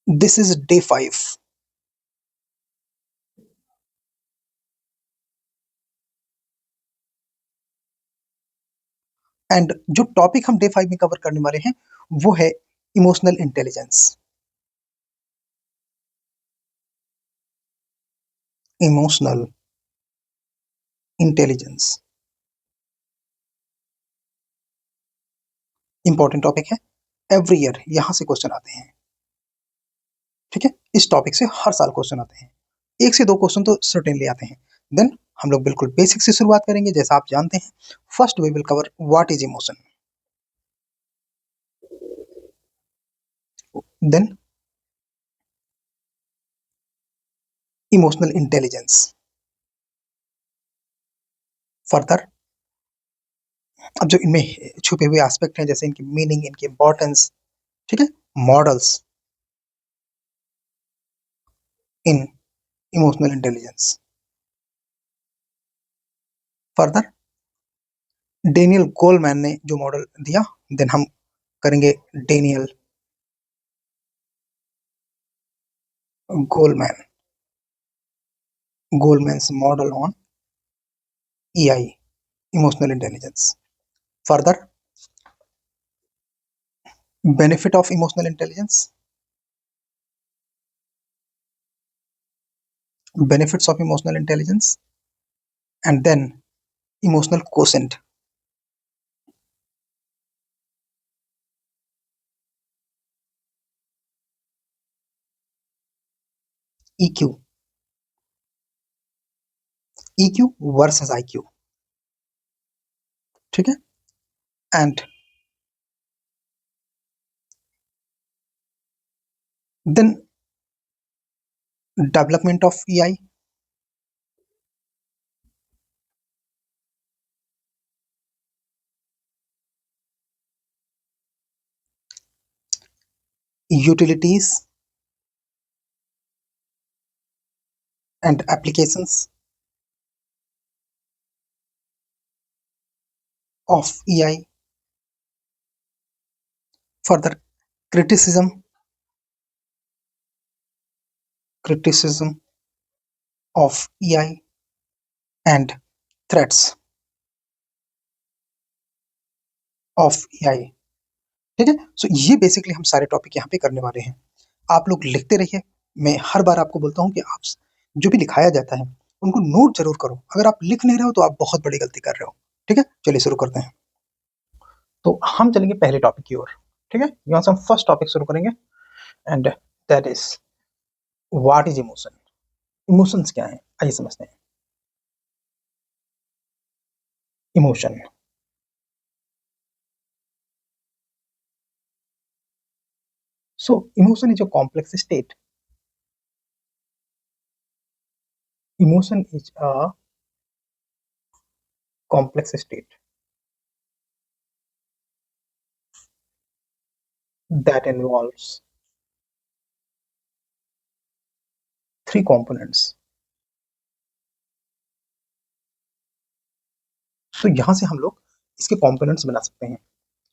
This is day 5 and जो topic हम day 5 में कवर करने वाले हैं वो है emotional intelligence. Emotional intelligence important topic है। एवरी ईयर यहां से क्वेश्चन आते हैं। ठीक है, इस टॉपिक से हर साल क्वेश्चन आते हैं। 1 से 2 क्वेश्चन तो सर्टेनली आते हैं। देन हम लोग बिल्कुल बेसिक से शुरुआत करेंगे। जैसा आप जानते हैं, first we will cover what is emotion, then emotional intelligence, further अब जो इनमें छुपे हुए एस्पेक्ट हैं जैसे इनकी मीनिंग, इनकी इंपॉर्टेंस, ठीक है, models in emotional intelligence, further Daniel Goleman ने जो मॉडल दिया, देन हम करेंगे Daniel Goleman Goleman's model on EI, emotional intelligence, further benefit of emotional intelligence, benefits of emotional intelligence, and then emotional quotient, EQ, EQ versus IQ, ठीक है, and then development of EI, utilities and applications of EI, further criticism of EI and threats of EI, ठीक है। सो ये basically हम सारे topic यहाँ पे करने वाले हैं। आप लोग लिखते रहिए। मैं हर बार आपको बोलता हूँ कि आप जो भी लिखाया जाता है उनको नोट जरूर करो। अगर आप लिख नहीं रहे हो तो आप बहुत बड़ी गलती कर रहे हो। ठीक है, चलिए शुरू करते हैं। तो हम चलेंगे पहले टॉपिक की ओर। ठीक है, यहाँ से हम फर्स्ट टॉपिक शुरू करेंगे and that is what is emotion. Emotions क्या है, आइए समझते हैं। Emotion, so emotion is a complex state. Emotion is a complex state that involves 3 components। तो यहां से हम लोग इसके कंपोनेंट्स बना सकते हैं।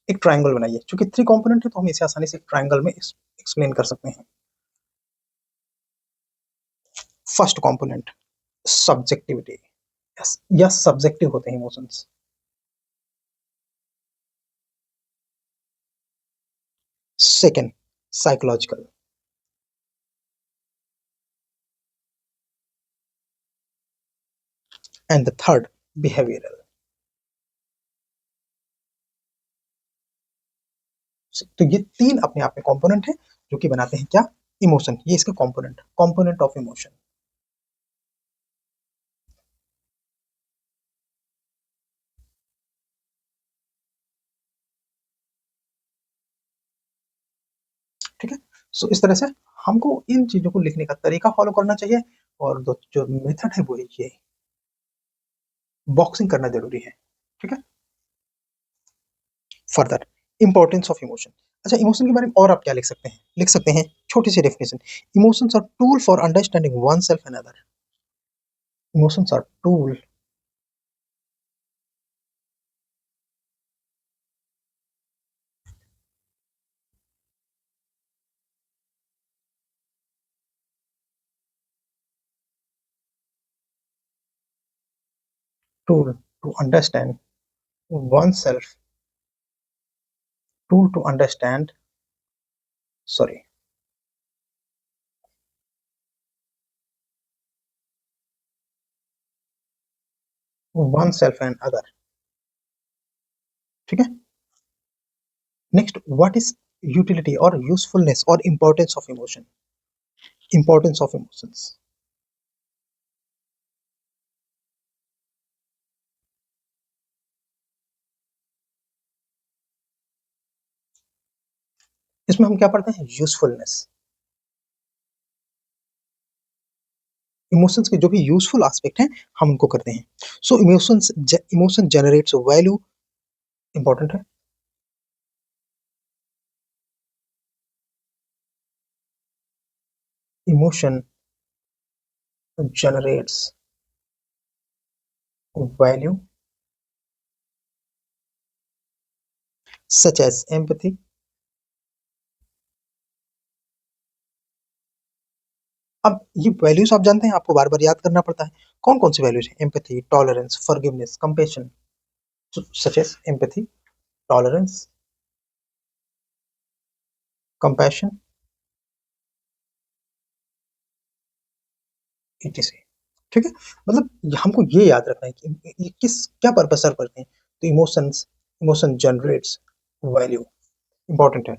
एक ट्रायंगल बनाइए, चूंकि 3 कंपोनेंट है तो हम इसे आसानी से एक ट्रायंगल में एक्सप्लेन कर सकते हैं। फर्स्ट कंपोनेंट सब्जेक्टिविटी, या सब्जेक्टिव होते हैं emotions. Second psychological, and the third behavioural. तो ये 3 अपने आप में कंपोनेंट है जो कि बनाते हैं क्या, इमोशन। ये इसका कंपोनेंट ऑफ इमोशन। ठीक है, सो इस तरह से हमको इन चीजों को लिखने का तरीका फॉलो करना चाहिए। और जो मेथड है वो ये बॉक्सिंग करना जरूरी है। ठीक है, फर्दर इंपॉर्टेंस ऑफ इमोशन। अच्छा, इमोशन के बारे में और आप क्या लिख सकते हैं? लिख सकते हैं छोटी सी definition, emotions are tool for understanding one self and other. Emotions are tool tool to understand oneself, tool to understand, sorry, oneself and other. ठीक है. Next, what is utility or usefulness or importance of emotion? Importance of emotions. इसमें हम क्या पढ़ते हैं? Usefulness. Emotions के जो भी यूजफुल एस्पेक्ट हैं हम उनको करते हैं. सो इमोशन जनरेट्स वैल्यू. इंपॉर्टेंट है. Emotion generates value such as empathy. अब ये वैल्यूज आप जानते हैं, आपको बार बार याद करना पड़ता है. कौन कौन सी वैल्यूज है? Empathy, tolerance, forgiveness, compassion. Such as empathy, tolerance, compassion, etc. ठीक है. मतलब हमको ये याद रखना है कि ये किस क्या पर्पस सर्व करते हैं. तो इमोशन जनरेट्स वैल्यू. इंपॉर्टेंट है.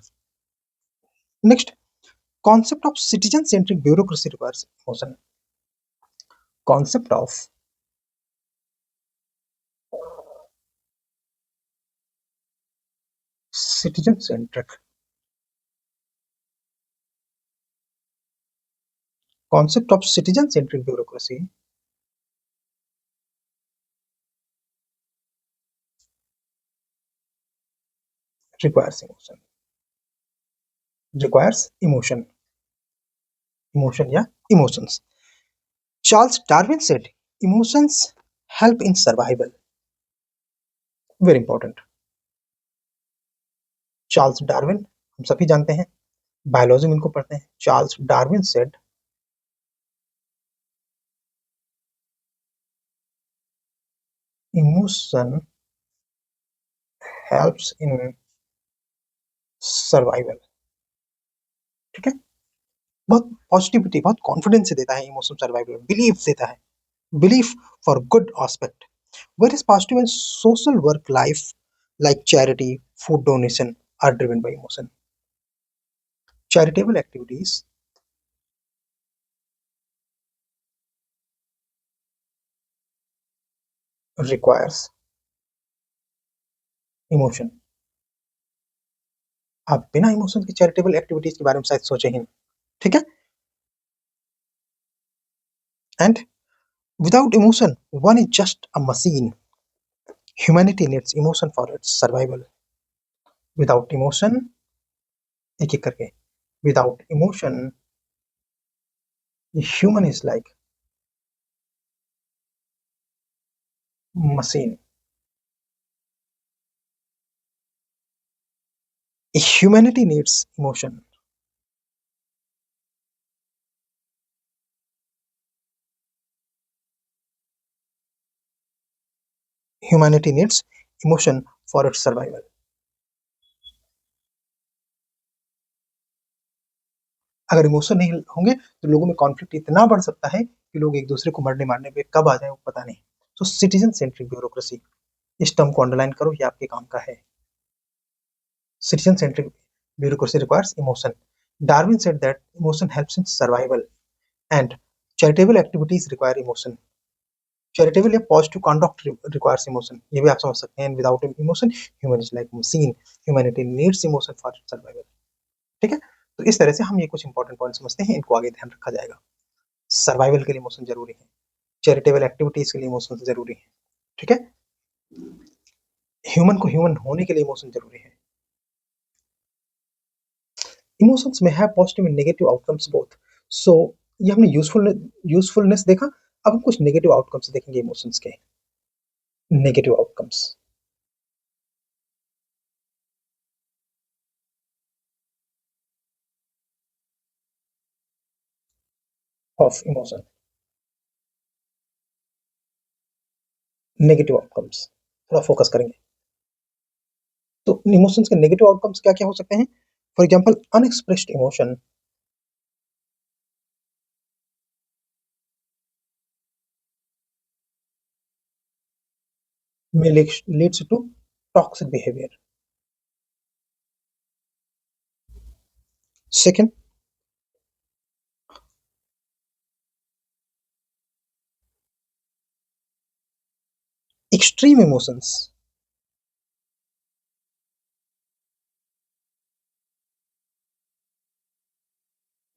Next, concept of citizen centric bureaucracy requires emotion. Concept of citizen centric, concept of citizen-centric bureaucracy requires emotion. Requires emotion. Emotion या emotions. Charles Darwin said, emotions help in survival. Very important. Charles Darwin हम सभी जानते हैं, biology में इनको पढ़ते हैं. Charles Darwin said, emotion helps in survival. ठीक है. बहुत पॉजिटिविटी, बहुत कॉन्फिडेंस से देता है इमोशन सर्वाइवल में. बिलीफ देता है. Belief for good aspect. Where is positive and social work life like charity, food donation are driven by emotion. Charitable activities requires emotion. आप बिना इमोशन की चैरिटेबल एक्टिविटीज के बारे में शायद सोचे ही नहीं. ठीक है. And without emotion one is just a machine. Humanity needs emotion for its survival. Without emotion, एक एक करके, without emotion human is like machine. Humanity needs emotion. Humanity needs emotion for its survival. अगर emotion नहीं होंगे तो लोगों में conflict इतना बढ़ सकता है कि लोग एक दूसरे को मरने मारने पे कब आ जाए वो पता नहीं. तो सिटीजन सेंट्रिक ब्यूरोक्रेसी, इस टर्म को अंडरलाइन करो, ये आपके काम का है. Citizen centric bureaucracy requires emotion. Darwin said that emotion helps in survival and charitable activities require emotion. Charitable या positive conduct requires emotion. ये भी आप समझ सकते हैं. Without emotion, human is like machine. Humanity needs emotion for survival. ठीक है. तो इस तरह से हम ये कुछ इंपॉर्टेंट पॉइंट समझते हैं, इनको आगे ध्यान रखा जाएगा. सर्वाइवल के लिए इमोशन जरूरी है. चैरिटेबल एक्टिविटीज के लिए इमोशन जरूरी है. ठीक है. ह्यूमन को ह्यूमन होने के लिए इमोशन जरूरी है. इमोशंस में है positive and negative outcomes both. So ये हमने यूजफुलनेस देखा. अब हम कुछ नेगेटिव आउटकम्स देखेंगे इमोशंस के. Negative outcomes of emotion. Negative outcomes थोड़ा फोकस करेंगे। तो इमोशंस के नेगेटिव आउटकम्स क्या क्या हो सकते हैं? For example, unexpressed emotion may leads to toxic behavior. Second, extreme emotions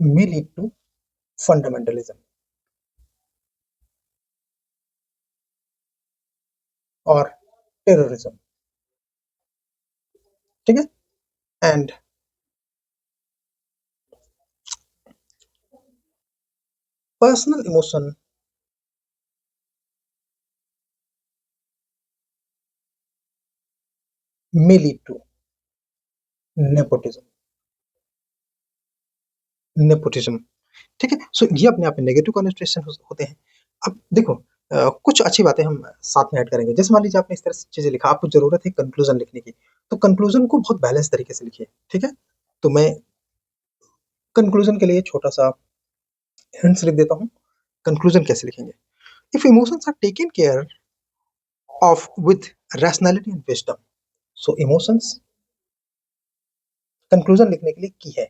may lead to fundamentalism और terrorism. ठीक है? And personal emotion may lead to nepotism. Nepotism. ठीक है? सो ये अपने आप में नेगेटिव कॉन्नोटेशन होते हैं। अब देखो, कुछ अच्छी बातें हम साथ में ऐड करेंगे। जैसे मान लीजिए आपने इस तरह से चीज़ें लिखा, आपको ज़रूरत है कंक्लूज़न लिखने की, तो कंक्लूज़न को बहुत बैलेंस तरीके से लिखिए, ठीक है? तो मैं कंक्लूज़न के लिए छोटा-सा हिंट्स लिख देता हूँ। कंक्लूज़न कैसे लिखेंगे? If emotions are taken care of with rationality and wisdom, so emotions conclusion लिखने के लिए की है,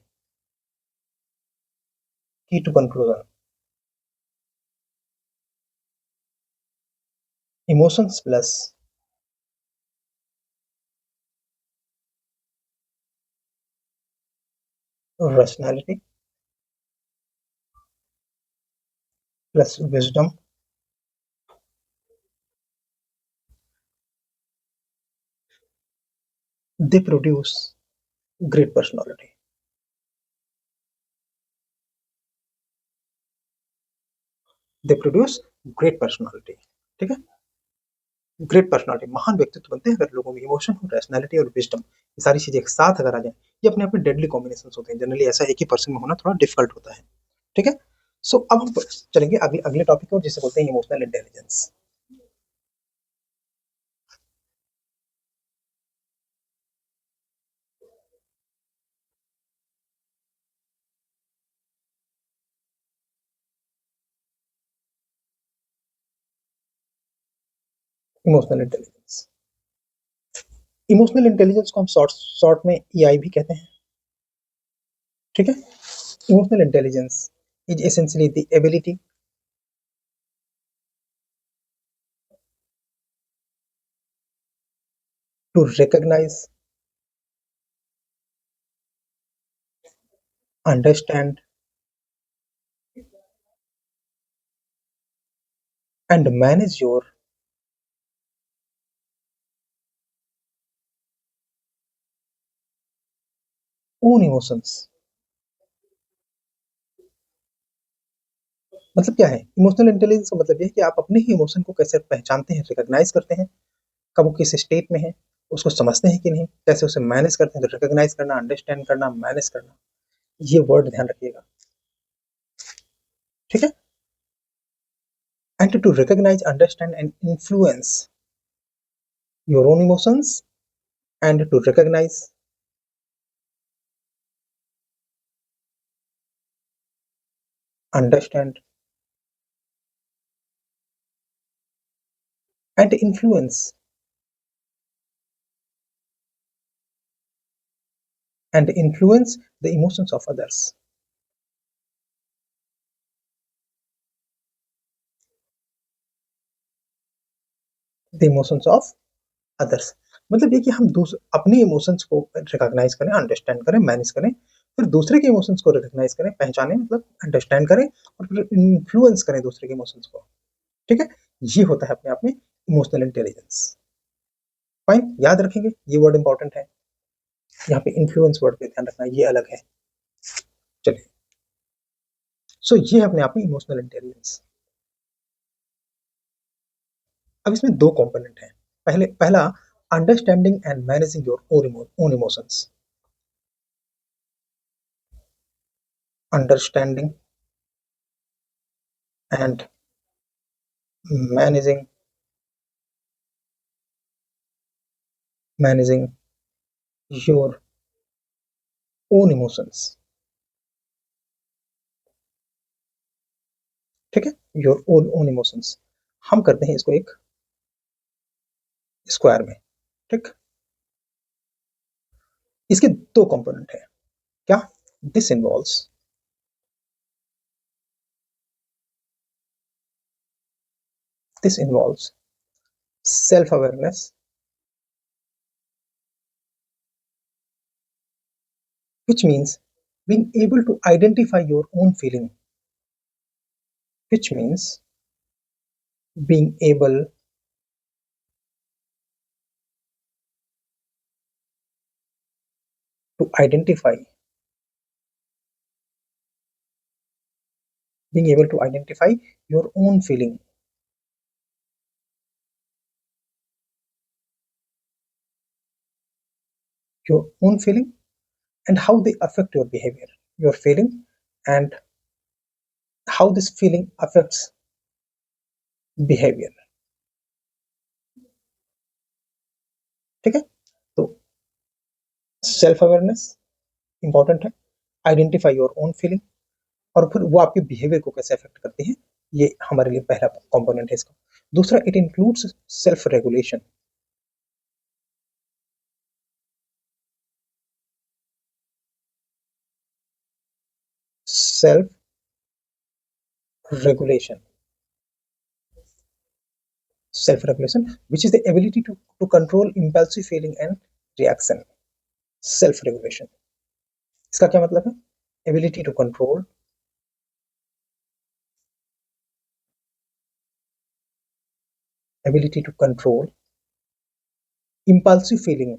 की to conclusion. Emotions plus rationality plus wisdom, they produce great personality. They produce great personality. ठीक है? ग्रेट पर्सनालिटी, महान व्यक्तित्व बनते हैं अगर लोगों में इमोशन हो, रैशनैलिटी और विजडम, ये सारी चीजें एक साथ अगर आ जाए, ये अपने आप में डेडली कॉम्बिनेशन होते हैं। जनरली ऐसा एक ही पर्सन में होना थोड़ा डिफिकल्ट होता है। ठीक है? सो अब हम चलेंगे अगले अगले टॉपिक को, जिसे बोलते हैं emotional intelligence. Emotional intelligence, emotional intelligence को हम शॉर्ट शॉर्ट में ईआई भी कहते हैं। ठीक है? Emotional intelligence is essentially the ability to recognise, understand and manage your own emotions. मतलब क्या है इमोशनल इंटेलिजेंस का? मतलब ये है कि आप अपने ही इमोशन को कैसे पहचानते हैं, रिकॉग्नाइज करते हैं, कब वो किस स्टेट में है, उसको समझते हैं कि नहीं, कैसे उसे मैनेज करते हैं। तो रिकॉग्नाइज करना, अंडरस्टैंड करना, मैनेज करना, ये वर्ड ध्यान रखिएगा। ठीक है? And to recognise, understand and influence your own emotions, and to recognise, understand and influence the emotions of others. The emotions of others मतलब ये कि हम अपने इमोशंस को रिकॉग्नाइज करें, अंडरस्टैंड करें, मैनेज करें, फिर दूसरे के इमोशंस को रिकॉग्नाइज करें, पहचानें, मतलब अंडरस्टैंड करें, और फिर इन्फ्लुएंस करें दूसरे के इमोशंस को। ठीक है? ये होता है अपने आप में इमोशनल इंटेलिजेंस। फाइन, याद रखेंगे, ये वर्ड इंपॉर्टेंट है। यहाँ पे इन्फ्लुएंस वर्ड पे ध्यान रखना, ये अलग है। चलिए, सो ये है अपने आप में इमोशनल इंटेलिजेंस। अब इसमें दो कंपोनेंट हैं। पहला, understanding and managing your own emotions. Understanding and managing managing your own emotions. ठीक है, योर ओन इमोशंस। हम करते हैं इसको एक स्क्वायर में। ठीक, इसके दो कंपोनेंट है। क्या? This involves this involves self awareness, which means being able to identify your own feeling, which means being able to identify being able to identify your own feeling, your own feeling and how they affect your behavior, your feeling and how this feeling affects behavior। ठीक है, तो self awareness important है, identify your own feeling, और फिर वो आपके behaviour को कैसे अफेक्ट करती है, ये हमारे लिए पहला कंपोनेंट है इसका। दूसरा, it includes self regulation. Self regulation, self regulation, which is the ability to control impulsive feeling and reaction। self regulation, इसका क्या मतलब है? ability to control ability to control impulsive feeling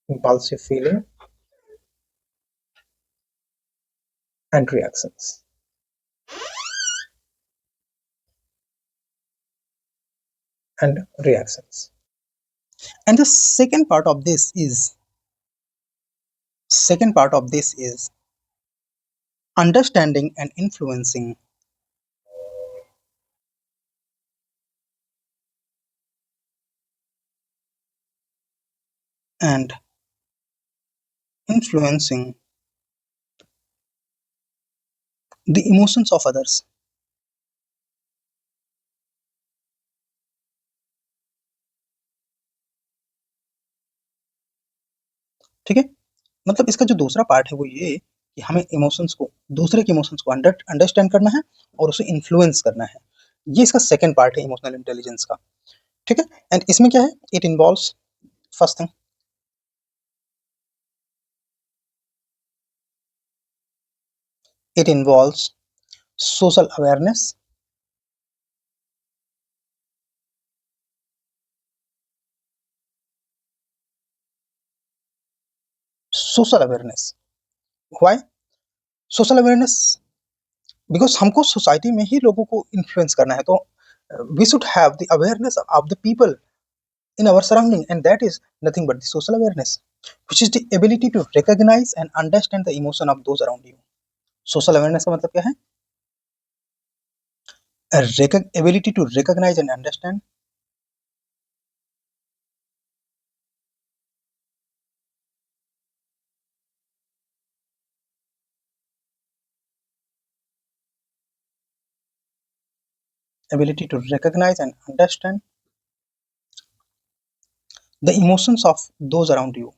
impulsive feeling and reactions। and reactions, and the second part of this is understanding and influencing and influencing the emotions of others। ठीक है, मतलब इसका जो दूसरा पार्ट है वो ये कि हमें इमोशंस को, दूसरे के इमोशंस को अंडरस्टैंड करना है और उसे इन्फ्लुएंस करना है। ये इसका सेकंड पार्ट है इमोशनल इंटेलिजेंस का। ठीक है, एंड इसमें क्या है? It involves, first thing, it involves social awareness, social awareness. Why social awareness? Because हमको सोसाइटी में ही लोगों को इन्फ्लुएंस करना है, तो we should have the awareness of the people in our surrounding, and that is nothing but the social awareness, which is the ability to recognize and understand the emotion of those around you। social awareness का मतलब क्या है? ability to recognize and understand ability to recognize and understand the emotions of those around you।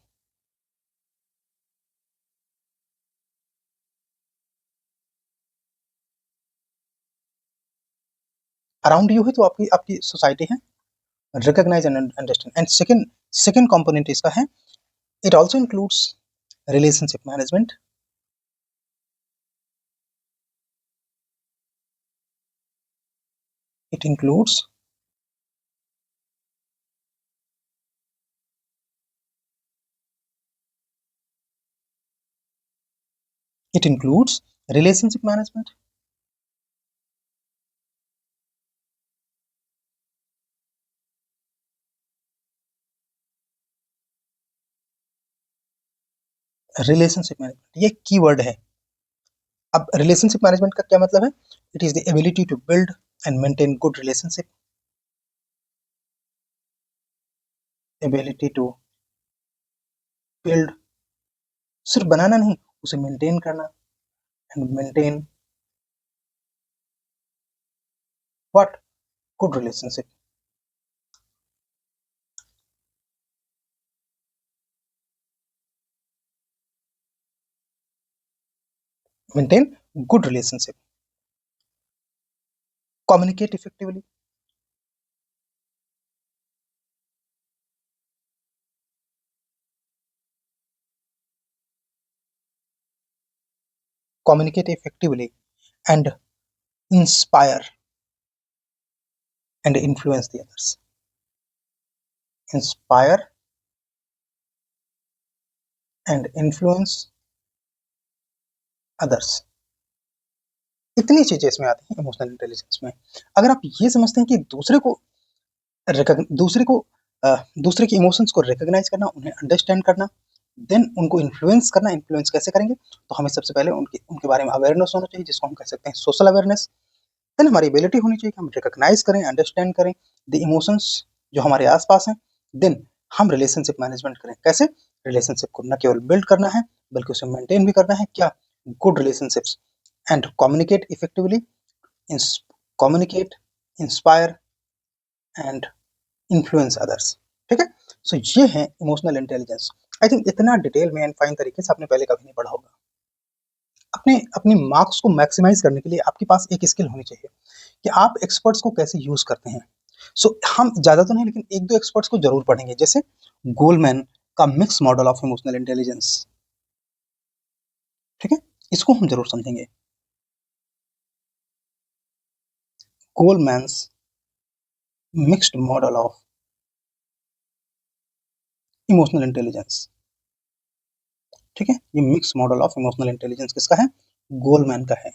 Around you है तो आपकी आपकी society है। recognize and understand, and second component इसका है, it also includes relationship management। it includes it includes relationship management, relationship management ये keyword है। अब रिलेशनशिप मैनेजमेंट का क्या मतलब है? It is the ability to build and maintain good relationship ability to build, सिर्फ बनाना नहीं, उसे मेंटेन करना, and maintain what, good relationship, maintain good relationship, communicate effectively, communicate effectively, and inspire and influence the others, inspire and influence others। इतनी चीजें इसमें आती हैं इमोशनल इंटेलिजेंस में। अगर आप ये समझते हैं कि दूसरे को दूसरे के इमोशंस को रिकॉग्नाइज करना, उन्हें अंडरस्टैंड करना, देन उनको इन्फ्लुएंस करना, इन्फ्लुएंस कैसे करेंगे, तो हमें सबसे पहले उनके उनके बारे में अवेयरनेस होना चाहिए, जिसको हम कह सकते हैं सोशल अवेयरनेस। देन हमारी एबिलिटी होनी चाहिए कि हम रिकॉग्नाइज करें, अंडरस्टैंड करें द इमोशंस जो हमारे आसपास हैं। देन हम रिलेशनशिप मैनेजमेंट करें, कैसे रिलेशनशिप को न केवल बिल्ड करना है बल्कि उसे मेंटेन भी करना है, क्या, good relationships, and communicate effectively, communicate, inspire and influence others. ठीक है, सो ये है इमोशनल इंटेलिजेंस। आई थिंक इतना डिटेल में एंड फाइन तरीके से आपने पहले कभी नहीं पढ़ा होगा। अपने अपनी मार्क्स को मैक्सिमाइज करने के लिए आपके पास एक स्किल होनी चाहिए कि आप एक्सपर्ट्स को कैसे यूज करते हैं। सो हम ज्यादा तो नहीं, लेकिन एक दो एक्सपर्ट्स को जरूर पढ़ेंगे, जैसे गोलमैन का mix model of emotional intelligence. ठीक है, इसको हम जरूर समझेंगे। Goleman's mixed model of emotional intelligence. ठीक है, ये mix model of emotional intelligence किसका है, गोलमैन का है।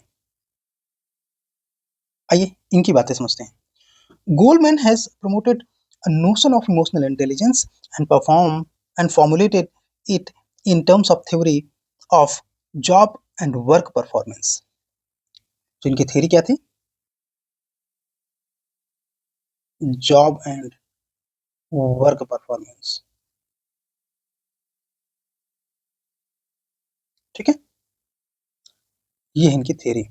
आइए इनकी बातें समझते हैं। Goldman has promoted a notion of emotional intelligence and formulated it in terms of theory of job and work performance। तो इनकी थ्योरी क्या थी, जॉब एंड वर्क परफॉर्मेंस। ठीक है, ये है इनकी theory.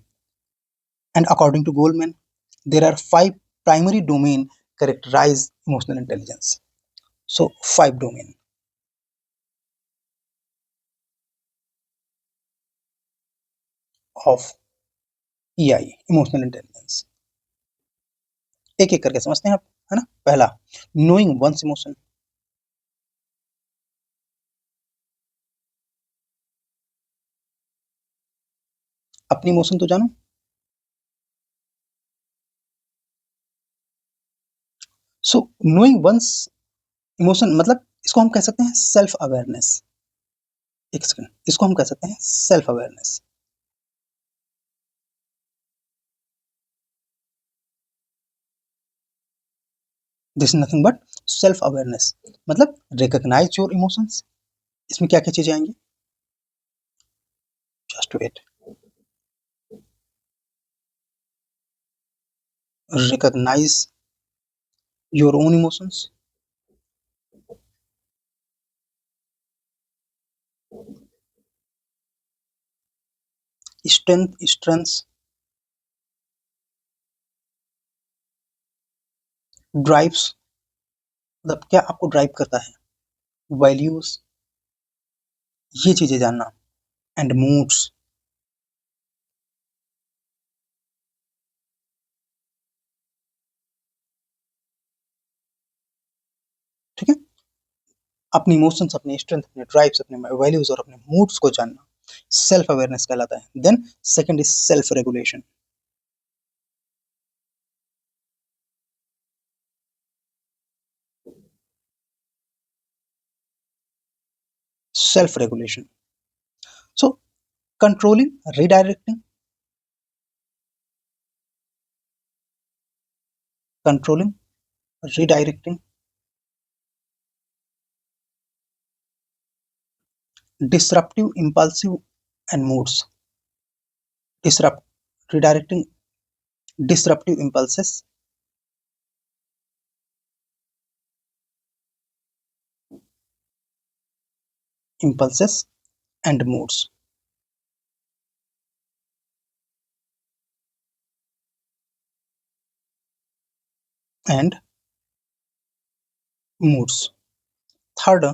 And according to Goleman there are 5 primary domain characterise emotional intelligence. So 5 domain of EI, emotional intelligence. एक एक करके समझते हैं आप, है ना। पहला, नोइंग वंस इमोशन, अपनी इमोशन तो जानो। सो नोइंग वंस इमोशन मतलब इसको हम कह सकते हैं सेल्फ अवेयरनेस। एक सेकंड, इसको हम कह सकते हैं self awareness. This is nothing but self awareness, मतलब रिकॉग्नाइज योर इमोशंस। इसमें क्या क्या चीजें आएंगी, just wait. Recognise your own emotions, strength, drives, मतलब क्या आपको ड्राइव करता है, वैल्यूज, ये चीजें जानना, एंड मूड्स। ठीक है, अपने इमोशंस, अपने स्ट्रेंथ, अपने ड्राइव्स, अपने वैल्यूज और अपने मूड्स को जानना सेल्फ अवेयरनेस कहलाता है। Then second is self regulation. Self regulation, so controlling, redirecting, controlling, redirecting, disruptive, impulsive and moods, disrupt, redirecting disruptive impulses, impulses and moods. And moods. Third,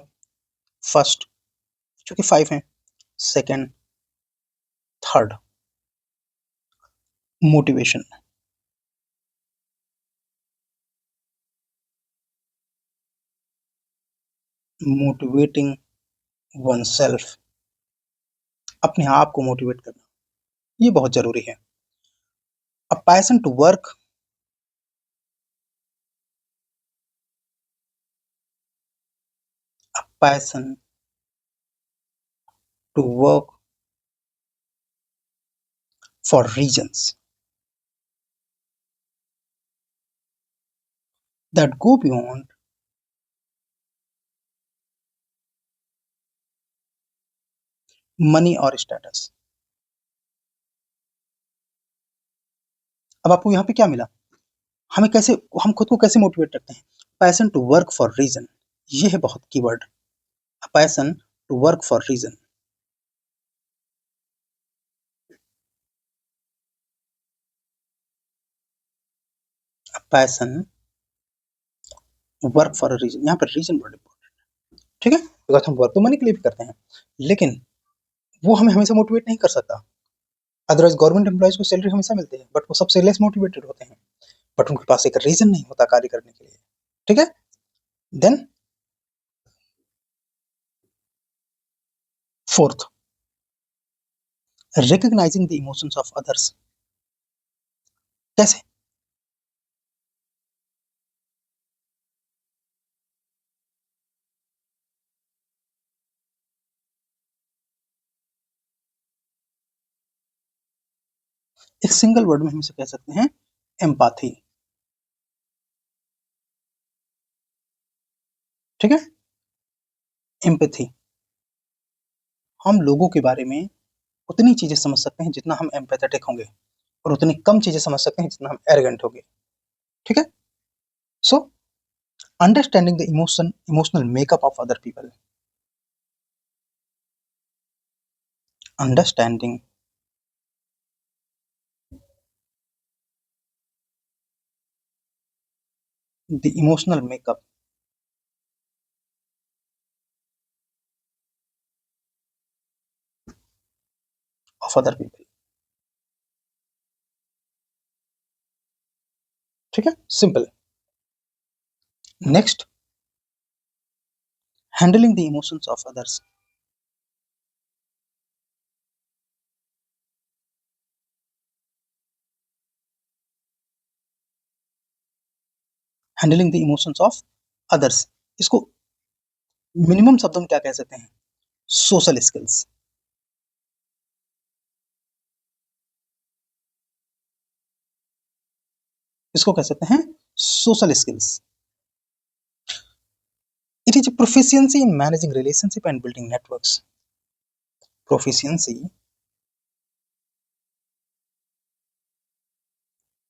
first, चूंकि 5 है, second, third, motivation. Motivating one self, अपने आप को motivate करना, ये बहुत जरूरी है. A passion to work, passion to work for reasons that go beyond money और status. अब आपको यहाँ पे क्या मिला? हमें कैसे, हम खुद को कैसे मोटिवेट करते हैं? Passion to work for reason, ये है बहुत keyword. Passion to work for reason. Passion work for a reason, यहाँ पर रीजन बड़ा इंपॉर्टेंट. ठीक है, बिकॉज हम वर्क तो मनी के लिए भी करते हैं, लेकिन वो हमें हमेशा मोटिवेट नहीं कर सकता. अदरवाइज गवर्नमेंट एम्प्लॉयज को सैलरी हमेशा मिलती है, बट वो सबसे लेस मोटिवेटेड होते हैं, बट उनके पास एक रीजन नहीं होता कार्य करने के लिए. ठीक है. Then fourth, recognising the emotions of others. कैसे? एक सिंगल वर्ड में हम इसे कह सकते हैं एम्पाथी. ठीक है, एम्पैथी. हम लोगों के बारे में उतनी चीजें समझ सकते हैं जितना हम एम्पैथेटिक होंगे, और उतनी कम चीजें समझ सकते हैं जितना हम एरोगेंट होंगे. ठीक है. So understanding the emotional makeup of other people. Understanding the emotional makeup of other people. ठीक है, simple. Next, handling the emotions of others. Handling the emotions of others, इसको मिनिमम शब्दों में क्या कह सकते हैं? Social skills. इसको कह सकते हैं social skills. It is a proficiency in managing relationship and building networks. Proficiency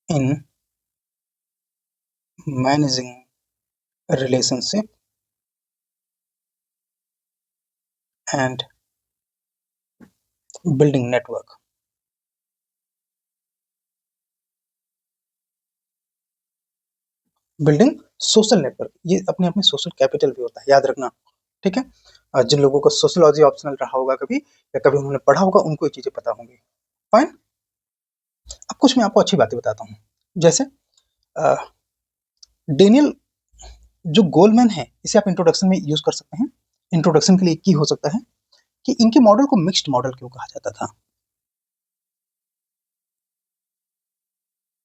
in managing a relationship and building network. Building social network, ये अपने आप में सोशल कैपिटल भी होता है, याद रखना. ठीक है. जिन लोगों को सोशोलॉजी ऑप्शनल रहा होगा कभी, या कभी उन्होंने पढ़ा होगा, उनको ये चीजें पता होंगी. फाइन. अब कुछ मैं आपको अच्छी बातें बताता हूँ. जैसे डेनियल जो गोलमैन है, इसे आप इंट्रोडक्शन में यूज कर सकते हैं. इंट्रोडक्शन के लिए की हो सकता है कि इनके मॉडल को मिक्स्ड मॉडल क्यों कहा जाता था.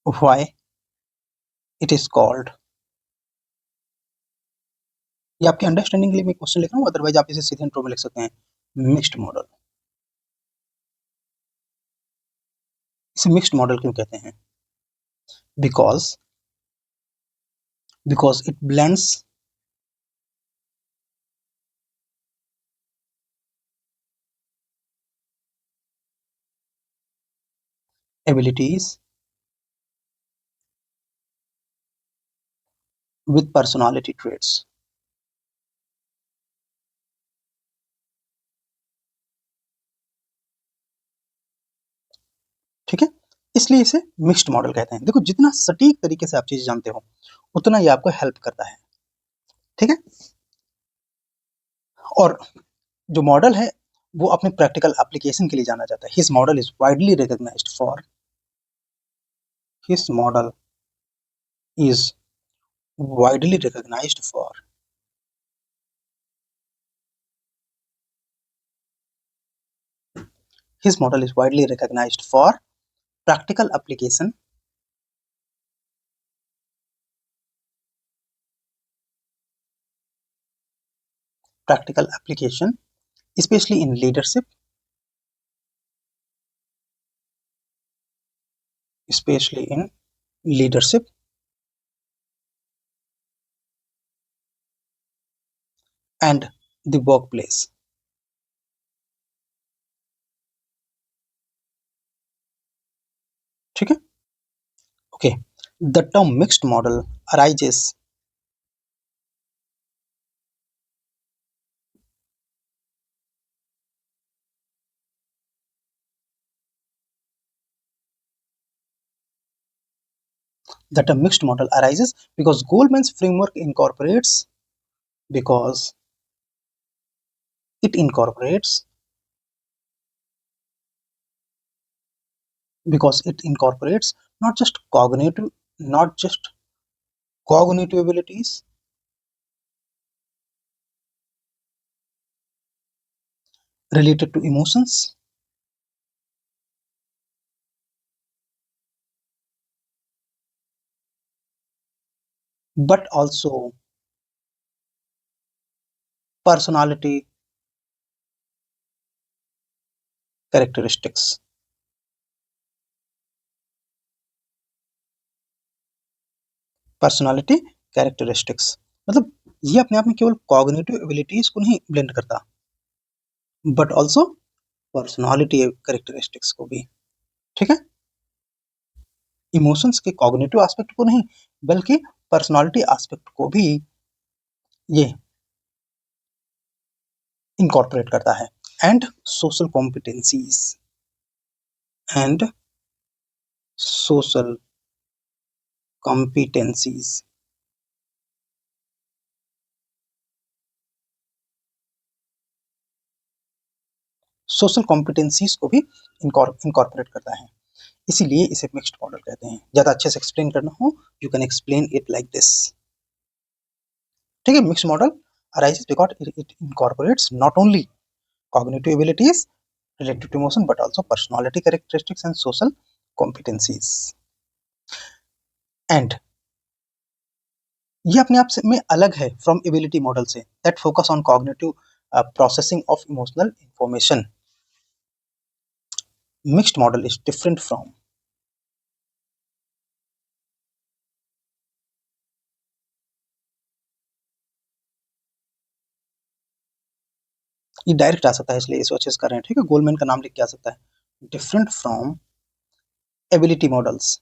व्हाई इट इज कॉल्ड, ये आपके अंडरस्टैंडिंग के लिए मैं क्वेश्चन लिख रहा हूँ, अदरवाइज आप इसे सीधे इंट्रो में लिख सकते हैं. Mixed model. इसे मिक्स्ड मॉडल क्यों कहते हैं? Because it blends abilities with personality traits. ठीक है, इसलिए इसे मिक्स्ड मॉडल कहते हैं। देखो जितना सटीक तरीके से आप चीज जानते हो उतना ये आपको हेल्प करता है। ठीक है, और जो मॉडल है वो अपने प्रैक्टिकल एप्लीकेशन के लिए जाना जाता है। His model is widely recognised for his model is widely recognized for his model is widely recognized for practical application practical application especially in leadership, especially in leadership and the workplace। ठीक है, okay, the term mixed model arises the term mixed model arises because Goldman's framework incorporates because it incorporates because it incorporates not just cognitive abilities related to emotions but also personality characteristics। Personality characteristics मतलब ये अपने आप में केवल cognitive abilities को नहीं blend करता but also personality characteristics को भी। ठीक है, इमोशंस के कॉग्निटिव एस्पेक्ट को नहीं बल्कि पर्सनालिटी एस्पेक्ट को भी ये इनकॉर्पोरेट करता है। And social competencies and social competencies social competencies को भी इनकॉर्पोरेट करता है, इसीलिए इसे मिक्स्ड मॉडल कहते हैं। ज्यादा अच्छे से एक्सप्लेन करना हो you can explain it like this. ठीक है, mixed model arises because it incorporates not only cognitive abilities related to emotion but also personality characteristics and social competencies। And ये अपने आप से में अलग है from ability model say that focus on cognitive processing of emotional information. Mixed model is different from ये direct आ सकता है इसलिए इस अच्छे से कर रहे हैं। ठीक है, गोलमैन का नाम लिख के आ सकता है। Different from ability models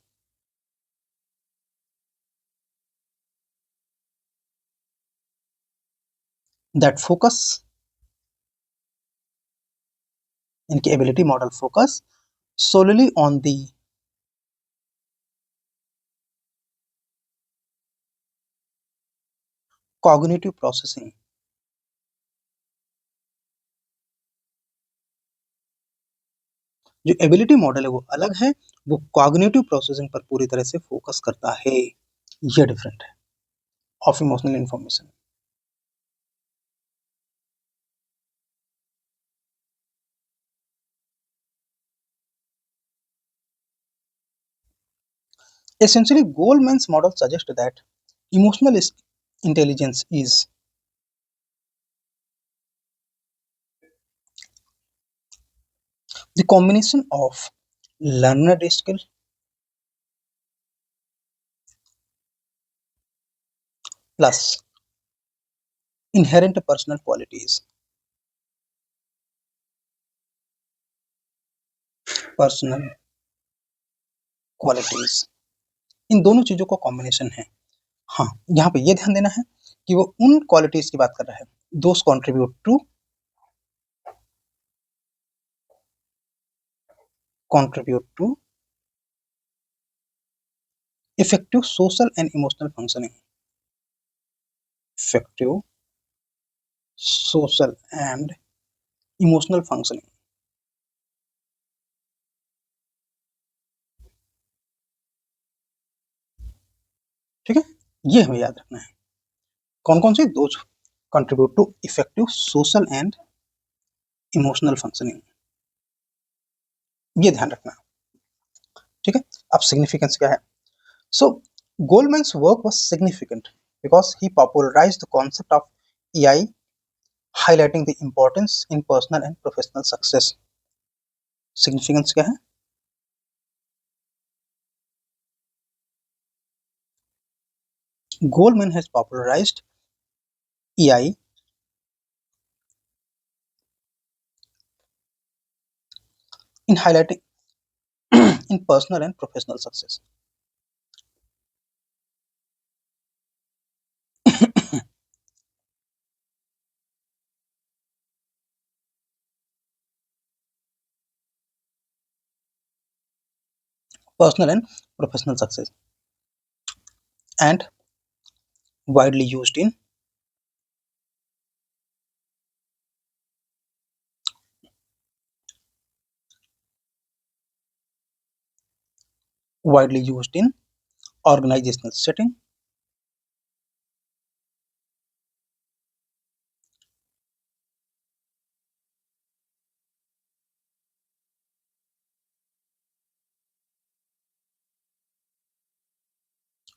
that focus इनके ability model focus solely on the cognitive processing। जो एबिलिटी मॉडल है वो अलग है, वो कॉग्निटिव प्रोसेसिंग पर पूरी तरह से फोकस करता है। ये डिफरेंट है of emotional information. Essentially, Goldman's model suggests that emotional intelligence is the combination of learned skill plus inherent personal qualities। Personal qualities in दोनों चीजों का कॉम्बिनेशन है। हाँ, यहाँ पे ये ध्यान देना है कि वो उन क्वालिटीज की बात कर रहा है दोस contribute to effective social and emotional functioning, effective social and emotional functioning. ठीक है, ये हमें याद रखना है। कौन कौन से? Those contribute to effective social and emotional functioning, ये ध्यान रखना। ठीक है, अब सिग्निफिकेंस क्या है? So Goldman's work was significant because he popularized the concept of AI, highlighting the importance in personal and professional success. Significance क्या है? Goldman has popularized EI in highlighting in personal and professional success. Personal and professional success, and widely used in widely used in organizational setting,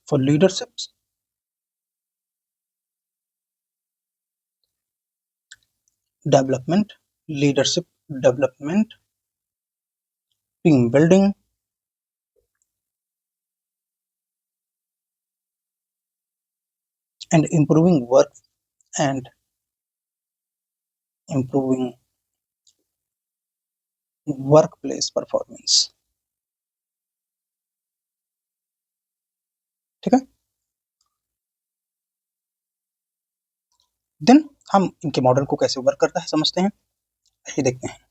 for leadership development, leadership development, team building, and and improving workplace performance. ठीक है, then हम इनके model को कैसे work करता है समझते हैं, ये देखते हैं।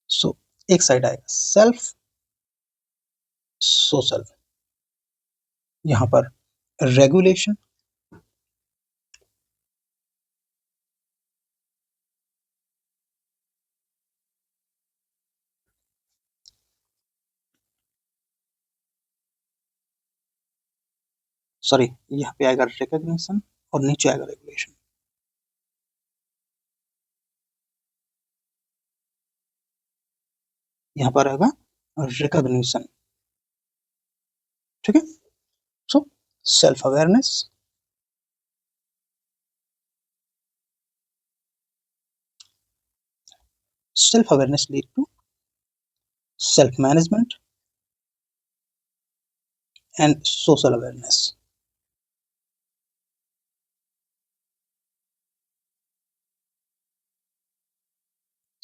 सो एक साइड आएगा सेल्फ सोशल, यहाँ पर रेगुलेशन, सॉरी यहाँ पे आएगा रिकॉग्निशन और नीचे आएगा रेगुलेशन। यहाँ पर आएगा रिकॉग्निशन। ठीक है, so self awareness, self awareness lead to self management and social awareness.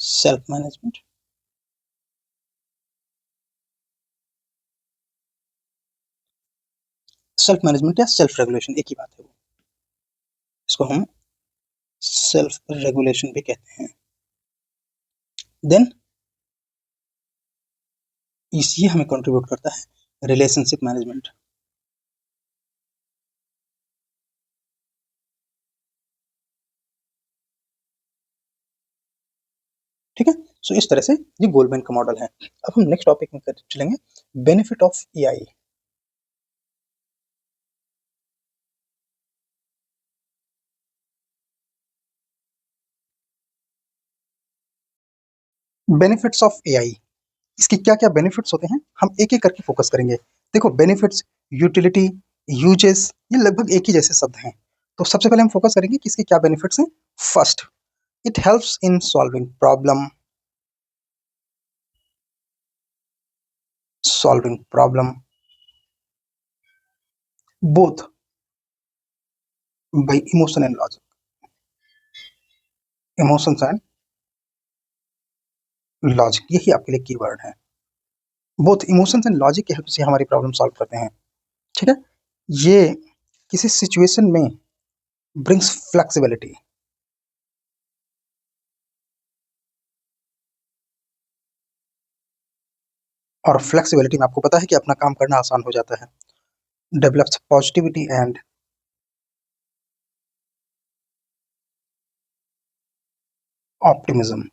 Self management, self management या सेल्फ रेगुलेशन एक ही बात है, वो इसको हम सेल्फ रेगुलेशन भी कहते हैं। देन ये हमें कंट्रीब्यूट करता है रिलेशनशिप मैनेजमेंट। ठीक है, सो इस तरह से ये गोल्डमैन का मॉडल है। अब हम नेक्स्ट टॉपिक में चलेंगे, benefit of AI. Benefits of AI, इसके क्या क्या बेनिफिट्स होते हैं हम एक एक करके फोकस करेंगे। देखो बेनिफिट्स, यूटिलिटी, यूजेस, ये लगभग एक ही जैसे शब्द हैं। तो सबसे पहले हम फोकस करेंगे कि इसके क्या बेनिफिट्स हैं। First, it helps in solving problem. solving problem both by emotion and logic. Emotions and logic, यही आपके लिए कीवर्ड है। बोथ इमोशंस एंड लॉजिक की हेल्प से हमारी प्रॉब्लम सॉल्व करते हैं। ठीक है, ये किसी सिचुएशन में ब्रिंग्स फ्लेक्सिबिलिटी। और फ्लेक्सिबिलिटी में आपको पता है कि अपना काम करना आसान हो जाता है। Develops positivity and optimism.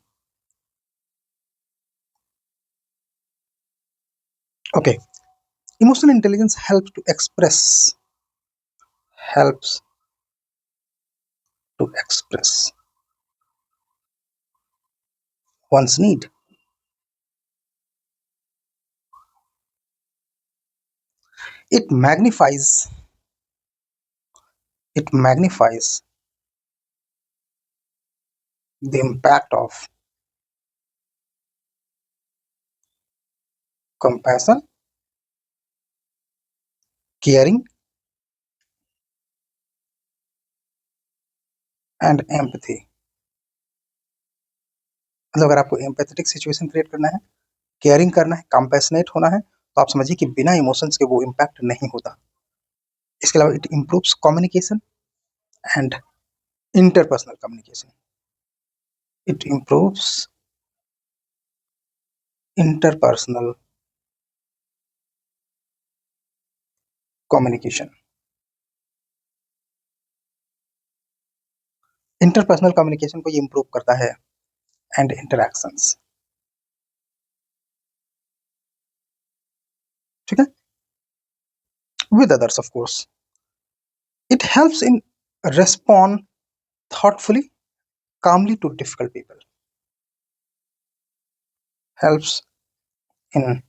Okay, emotional intelligence helps to express one's need. It magnifies the impact of compassion, caring, and empathy. मतलब अगर आपको एम्पैथेटिक सिचुएशन क्रिएट करना है, केयरिंग करना है, कंपैशनेट होना है, तो आप समझिए कि बिना इमोशंस के वो इम्पैक्ट नहीं होता। इसके अलावा it improves communication and interpersonal communication. It improves interpersonal communication. Interpersonal communication को ये इम्प्रूव करता है एंड इंटरैक्शंस। ठीक है, with others of course. It helps in respond thoughtfully, calmly to difficult people. Helps in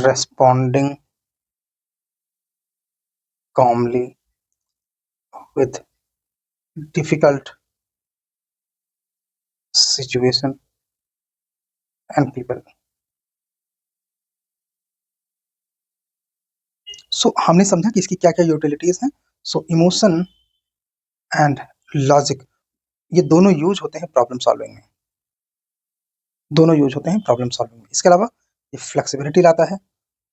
responding calmly with difficult situation and people. So हमने समझा कि इसकी क्या क्या यूटिलिटीज हैं। सो इमोशन एंड लॉजिक ये दोनों यूज होते हैं प्रॉब्लम सॉल्विंग में। इसके अलावा ये फ्लेक्सिबिलिटी लाता है,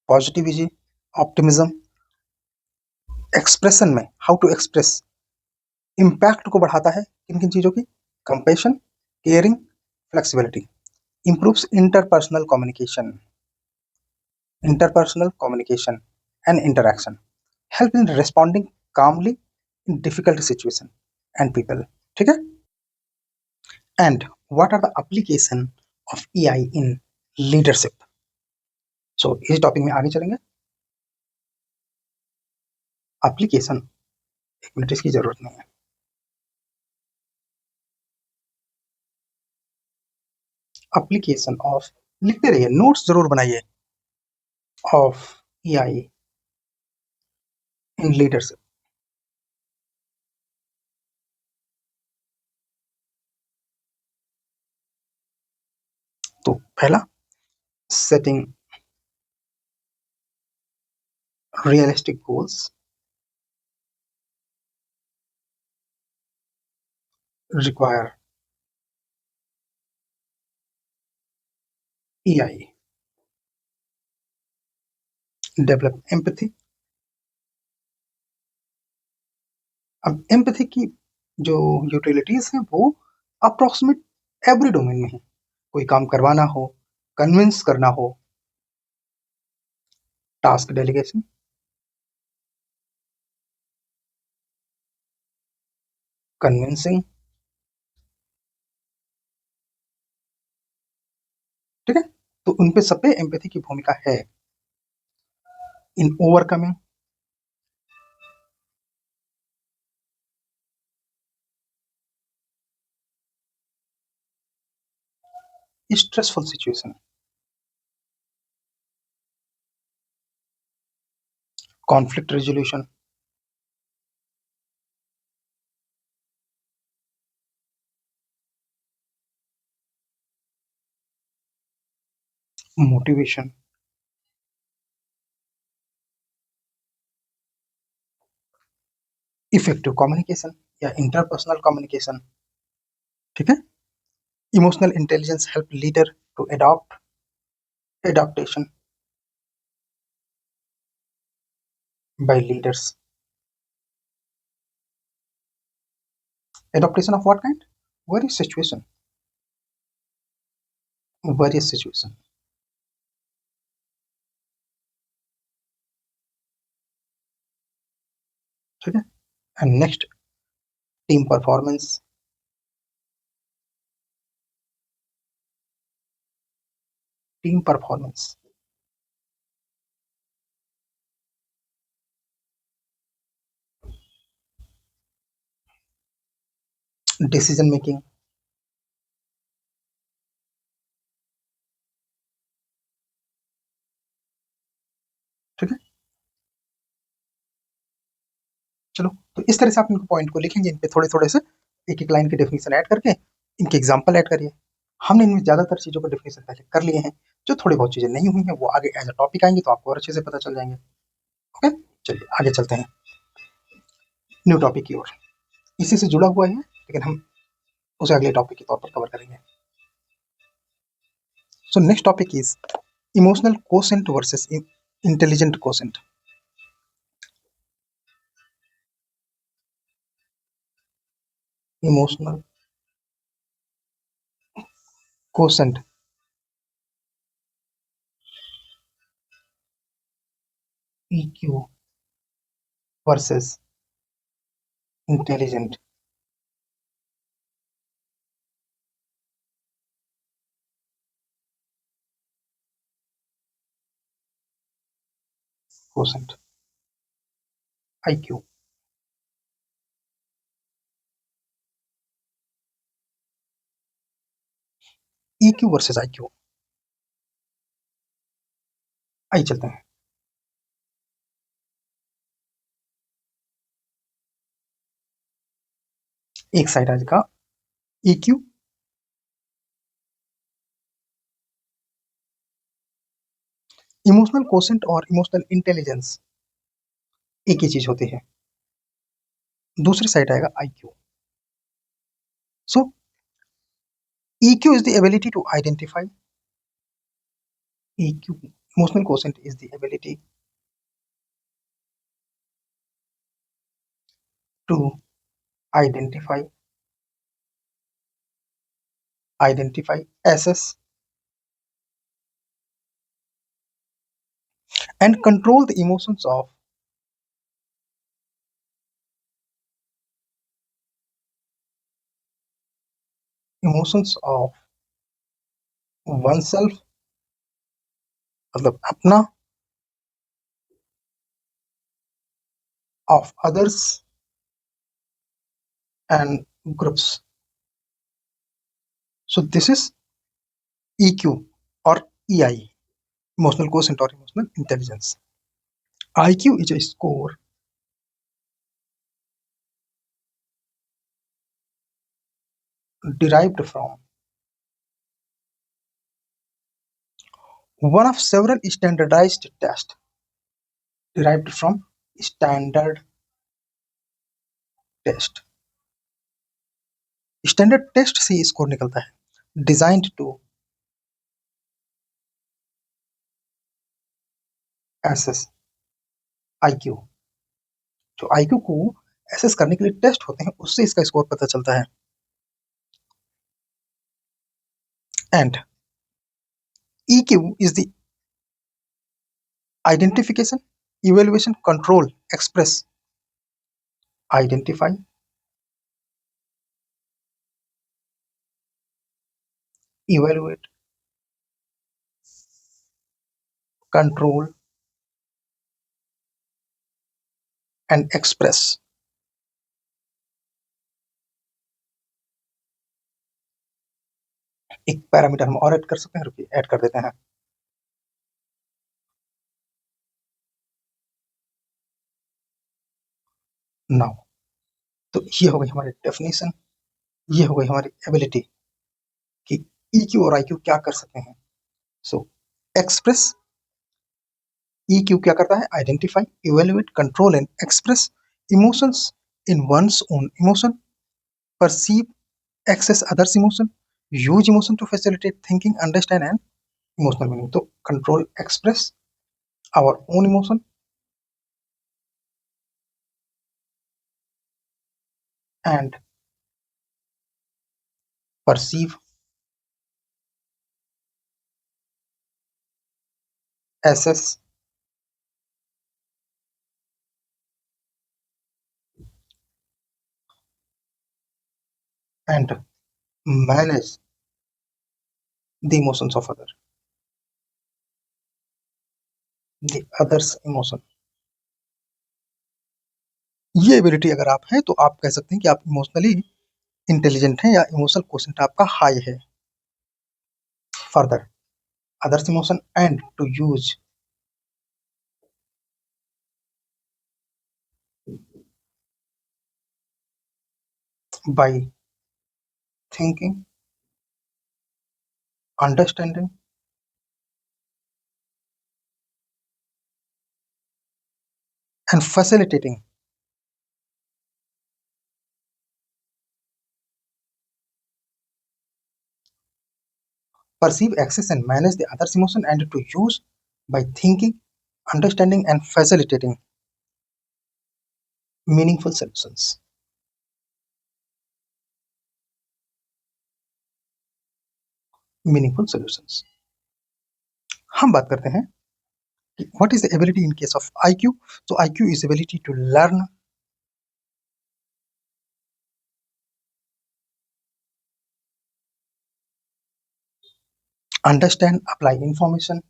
पॉजिटिविटी, ऑप्टिमिज्म, एक्सप्रेशन में हाउ टू एक्सप्रेस, इम्पैक्ट को बढ़ाता है किन किन चीज़ों की, compassion, caring, flexibility, improves interpersonal communication and interaction, help in responding calmly in difficult situation and people. ठीक है, and what are the application of AI in leadership? So इस टॉपिक में आगे चलेंगे। एप्लीकेशन, एक मिनट इसकी जरूरत नहीं है। एप्लीकेशन ऑफ, लिखते रहिए, नोट्स जरूर बनाइए, ऑफ AI इन लीडरशिप। तो पहला, setting realistic goals, require AI, develop empathy। अब एम्पैथी की जो यूटिलिटीज हैं वो अप्रोक्सीमेट एवरी डोमेन में है। कोई काम करवाना हो, कन्विंस करना हो, टास्क डेलीगेशन, कन्विंसिंग। ठीक है, तो उन पे सब पे एम्पैथी की भूमिका है। In overcoming stressful situation, conflict resolution, motivation, effective communication या इंटरपर्सनल कम्युनिकेशन, ठीक है। Emotional intelligence help leader to adopt adaptation by leaders. Adaptation of what kind? Various situation. Various situation. ठीक है। And next, team performance. Team performance, decision making, ठीक है। चलो, तो इस तरह से आप इनको पॉइंट को लिखेंगे, इन पे थोड़े थोड़े से एक एक लाइन की डेफिनेशन ऐड करके इनके एग्जाम्पल ऐड करिए। हमने इनमें ज्यादातर चीजों को डेफिनेशन पहले कर लिए हैं, जो थोड़ी बहुत चीजें नहीं हुई हैं वो आगे एज अ टॉपिक आएंगे तो आपको और अच्छे से पता चल जाएंगे। ओके, चलिए आगे चलते हैं न्यू टॉपिक की ओर। इसी से जुड़ा हुआ है लेकिन हम उसे अगले टॉपिक के तौर पर कवर करेंगे। So next topic is emotional quotient versus intelligent quotient. Emotional quotient EQ versus intelligent quotient, IQ। EQ versus IQ, आइए चलते हैं। एक साइड आज का EQ, इमोशनल कोसेंट और इमोशनल इंटेलिजेंस एक ही चीज होती है। दूसरी साइड आएगा IQ। So EQ is the ability to identify, EQ, emotional quotient is the ability to identify, assess and control the emotions of oneself, मतलब अपना, of others and groups. So this is EQ or EI, emotional quotient or emotional intelligence. IQ is a score derived from one of several standardized tests. Derived from standard test. Standard test से ये score निकलता है, designed to assess IQ। जो IQ को assess करने के लिए test होते हैं उससे इसका स्कोर पता चलता है। And EQ is the identification, evaluation, control, express, identify, evaluate, control and express. एक पैरामीटर हम और ऐड कर सकते हैं, रुकिए ऐड कर देते हैं। नाउ, तो ये हो गई हमारी डेफिनेशन, ये हो गई हमारी एबिलिटी कि EQ और IQ क्या कर सकते हैं। सो एक्सप्रेस, EQ क्या करता है, identify, evaluate, control and express emotions in one's own emotion, perceive, access others' emotion, use emotion to facilitate thinking, understand, and emotional meaning. तो control, express our own emotion, and perceive, assess, and manage the emotions of the others emotion. ये ability अगर आप हैं तो आप कह सकते हैं कि आप इमोशनली इंटेलिजेंट हैं या इमोशनल क्वोशेंट आपका हाई है. Further, others emotion and to use by thinking, understanding, and facilitating perceive, access, and manage the others emotion, and to use by thinking, understanding, and facilitating meaningful solutions. Meaningful solutions. हम बात करते हैं कि what is the ability in case of IQ. तो IQ is ability to learn, understand, apply information,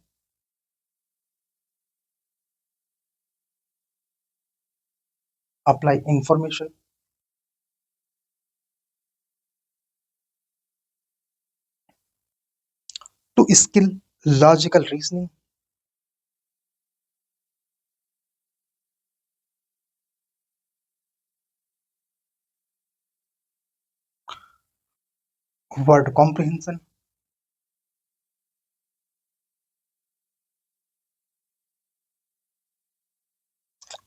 apply information, to skill, logical reasoning, word comprehension,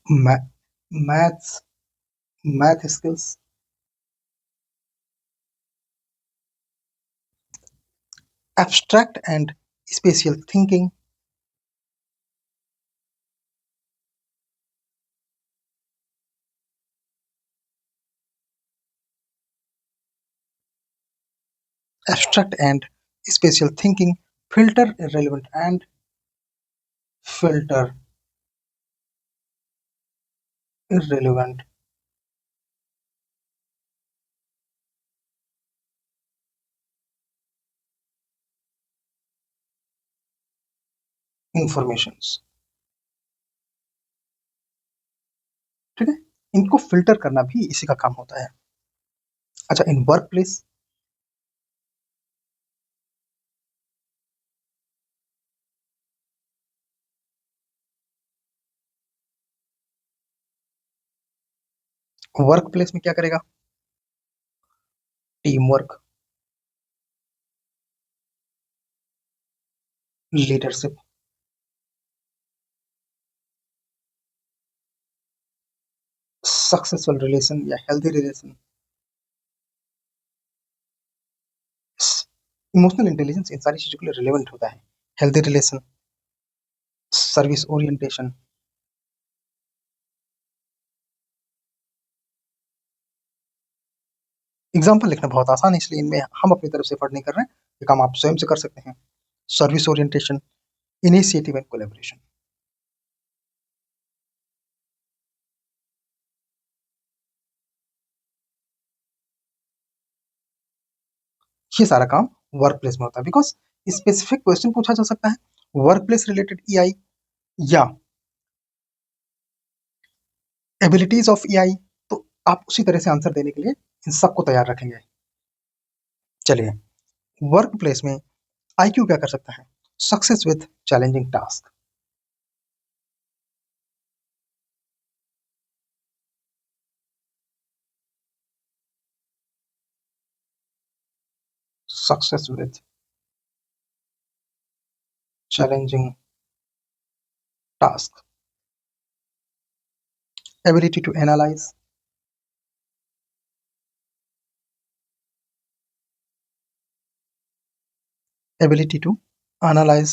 ma- maths, math skills, abstract and spatial thinking, abstract and spatial thinking, filter irrelevant and filter irrelevant informations. ठीक है, इनको filter करना भी इसी का काम होता है. अच्छा, in work place, work place में क्या करेगा? Team work, leadership, successful relation या हेल्दी रिलेशन, इमोशनल इंटेलिजेंस इन सारी चीजों के लिए रिलेवेंट होता है. Healthy relation, service orientation. Example लिखना बहुत आसान है, इसलिए इनमें हम अपनी तरफ से एफर्ट नहीं कर रहे हैं. ये काम आप स्वयं से कर सकते हैं. Service orientation, initiative and collaboration. ये सारा काम वर्क प्लेस में होता है. बिकॉज स्पेसिफिक क्वेश्चन पूछा जा सकता है वर्क प्लेस रिलेटेड ईआई या एबिलिटीज ऑफ ईआई, तो आप उसी तरह से आंसर देने के लिए इन सबको तैयार रखेंगे. चलिए, वर्क प्लेस में आईक्यू क्या कर सकता है? Success with challenging task, success with challenging task, ability to analyze, ability to analyze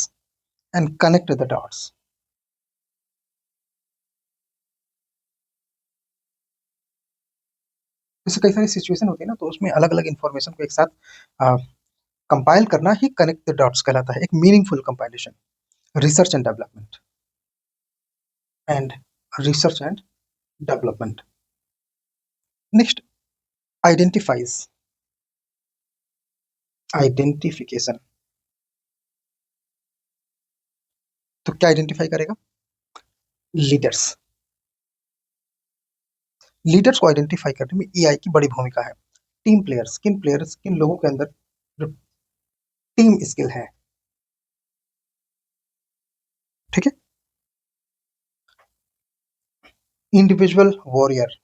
and connect the dots. जैसे कई सारी सिचुएशन होती है ना, तो उसमें अलग अलग इंफॉर्मेशन को एक साथ कंपाइल करना ही कनेक्ट द डॉट्स कहलाता है, एक meaningful compilation, research and development and research and development. Next, identifies, identification. तो क्या आइडेंटिफाई करेगा? लीडर्स। लीडर्स को आइडेंटिफाई करने में एआई की बड़ी भूमिका है। प्लेयर्स, किन लोगों के अंदर टीम स्किल है, ठीक है। इंडिविजुअल वॉरियर,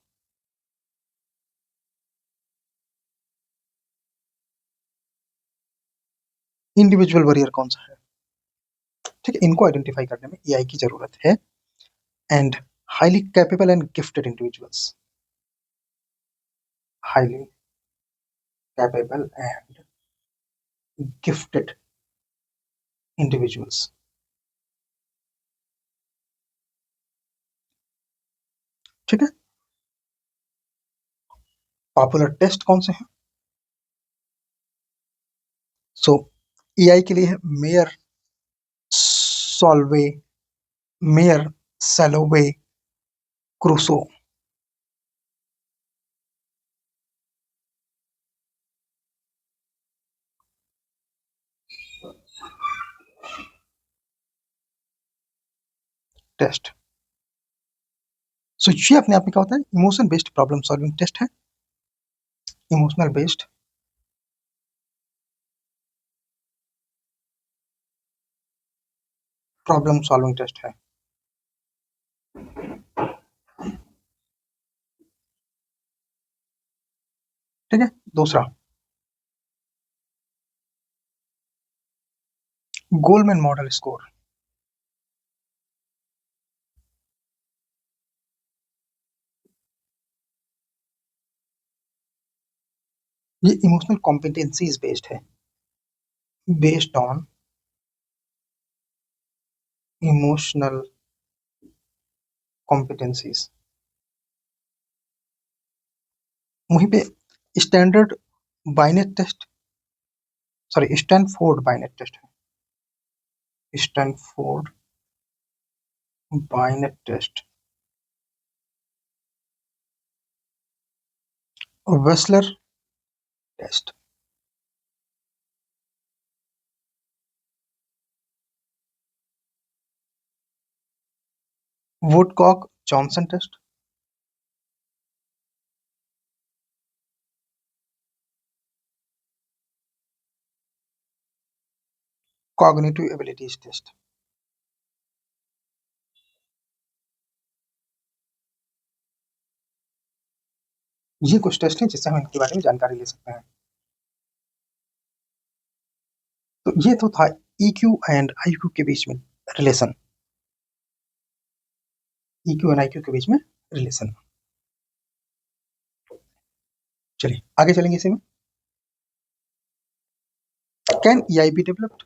इंडिविजुअल वॉरियर कौन सा है, ठीक है। इनको आइडेंटिफाई करने में एआई की जरूरत है। And highly capable and gifted individuals, highly capable and gifted individuals, ठीक है। पॉपुलर टेस्ट कौन से हैं? सो एआई के लिए है Mayer Salovey, Mayer Salovey, Caruso. Test, so ये अपने आप में क्या होता है? Emotion based problem solving test है, emotional based problem solving test है, ठीक है। दूसरा, गोलमैन मॉडल स्कोर, ये इमोशनल कॉम्पिटेंसीज बेस्ड है, बेस्ड ऑन इमोशनल कॉम्पिटेंसीज। वहीं पे standard Binet test, sorry Stanford Binet test है, Stanford Binet test. Wechsler test, Woodcock Johnson test, cognitive abilities test. ये कुछ टेस्ट हैं जिससे हम इनके बारे में जानकारी ले सकते हैं। तो ये तो था ईक्यू एंड आईक्यू के बीच में रिलेशन, ईक्यू एंड आईक्यू के बीच में रिलेशन। चलिए आगे चलेंगे इसी में। Can AI be developed?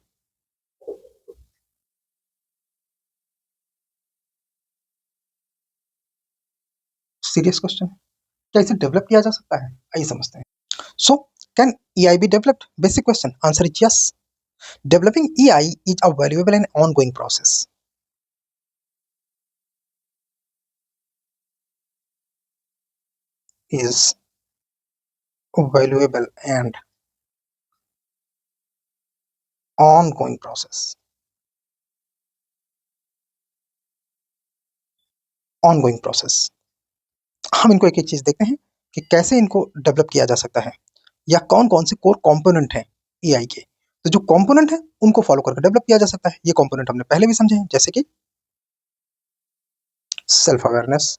Serious question है, क्या इसे डेवलप किया जा सकता है? आइए समझते हैं। So can AI be developed? Basic question, answer is yes. Developing AI is a valuable and ongoing process. Is valuable and ongoing process. Ongoing process. हम इनको एक एक चीज देखते हैं कि कैसे इनको डेवलप किया जा सकता है या कौन कौन से कोर कंपोनेंट हैं एआई के। तो जो कंपोनेंट है उनको फॉलो करके डेवलप किया जा सकता है। ये कंपोनेंट हमने पहले भी समझे हैं, जैसे कि self awareness,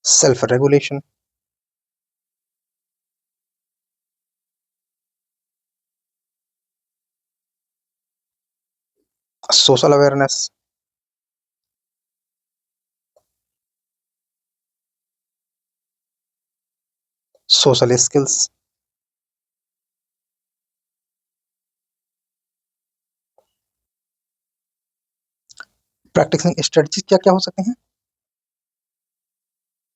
self regulation, social awareness, social skills, practising strategies क्या क्या हो सकते हैं?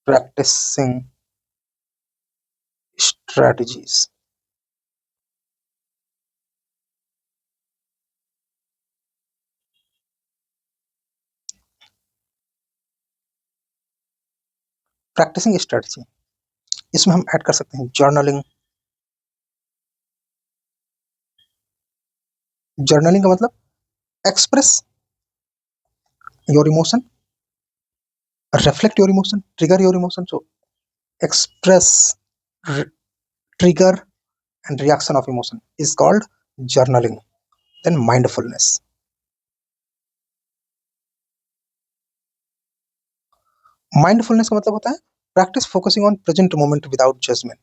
प्रैक्टिसिंग स्ट्रेटजीज, प्रैक्टिसिंग स्ट्रेटजी, इसमें हम ऐड कर सकते हैं जर्नलिंग। जर्नलिंग का मतलब express your emotion, reflect your emotion, trigger your emotion. So express, trigger and reaction of emotion is called journaling. Then mindfulness. Mindfulness का मतलब होता है practice focusing on present moment without judgment.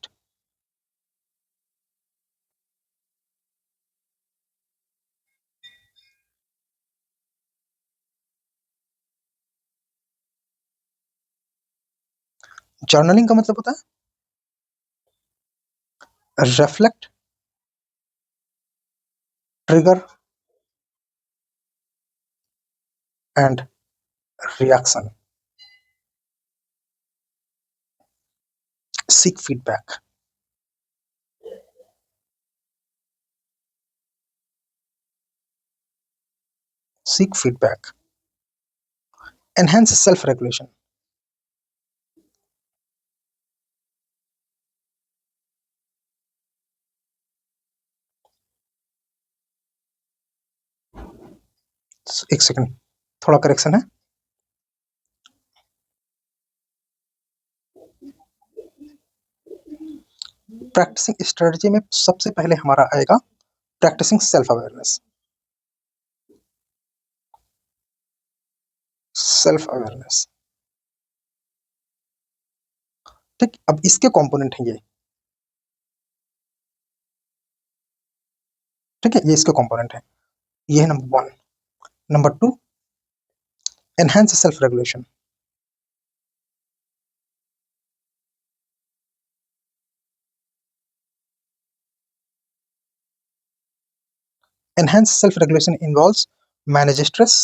Journaling का मतलब होता है reflect, trigger and reaction. Seek feedback. Seek feedback. Enhance self-regulation. एक second, थोड़ा करेक्शन है। प्रैक्टिसिंग स्ट्रेटजी में सबसे पहले हमारा आएगा practising self awareness. Self awareness, ठीक। अब इसके कंपोनेंट हैं ये, ठीक है, ये इसके कंपोनेंट है। ये है number 1। Number 2, enhance self regulation. Enhance self regulation involves manage stress,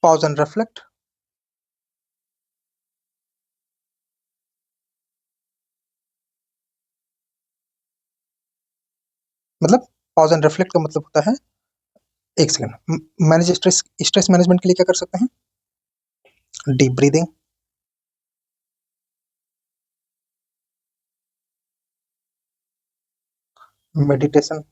pause and reflect, मतलब पॉज एंड रिफ्लेक्ट का मतलब होता है, एक second, manage stress, stress management के लिए क्या कर सकते हैं? डीप ब्रीदिंग, मेडिटेशन,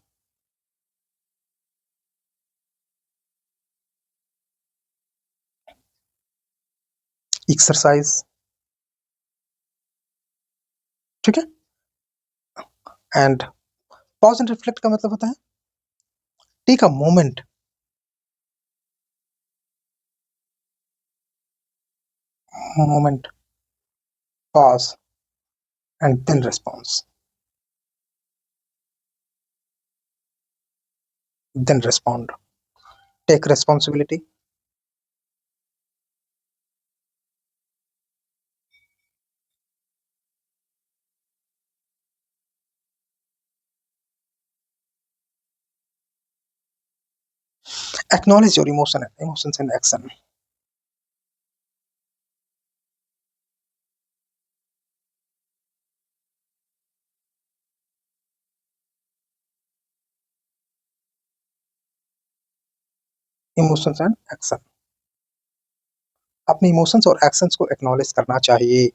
एक्सरसाइज, ठीक है। एंड पॉज एंड रिफ्लेक्ट का मतलब होता है take a moment, moment, pause and then response, then respond, take responsibility, acknowledge your emotion, emotions in action. Emotions and action, अपने इमोशंस और एक्शंस को acknowledge करना चाहिए।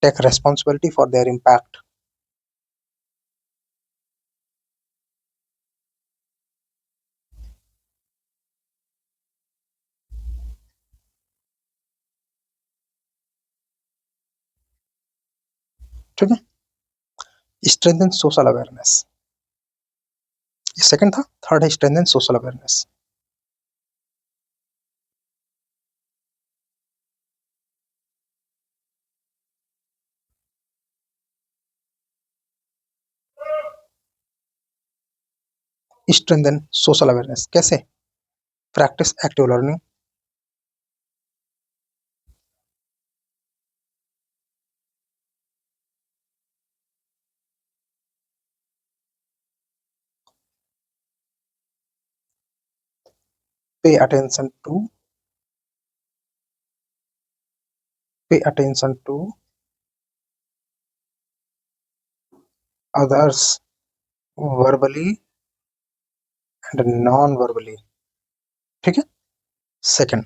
Take responsibility for their impact, ठीक है। स्ट्रेंथन सोशल अवेयरनेस, ये second था। Third है strengthen social awareness. Strengthen social awareness कैसे? Practice active learning, pay attention to, pay attention to others verbally and non-verbally. ठीक है. Second,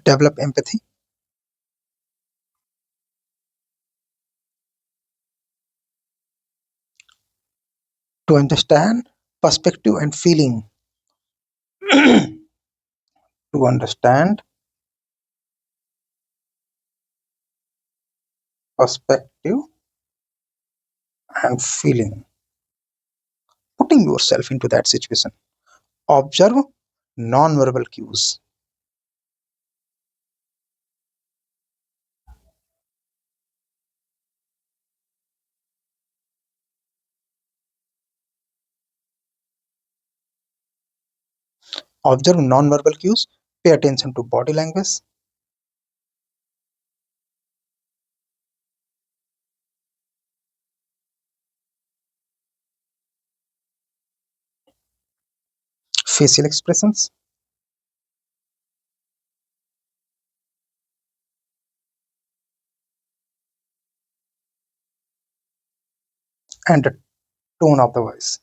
develop empathy. To understand perspective and feeling. To understand perspective and feeling. Putting yourself into that situation. Observe non-verbal cues. Observe non-verbal cues. Pay attention to body language. Facial expressions. And the tone of the voice.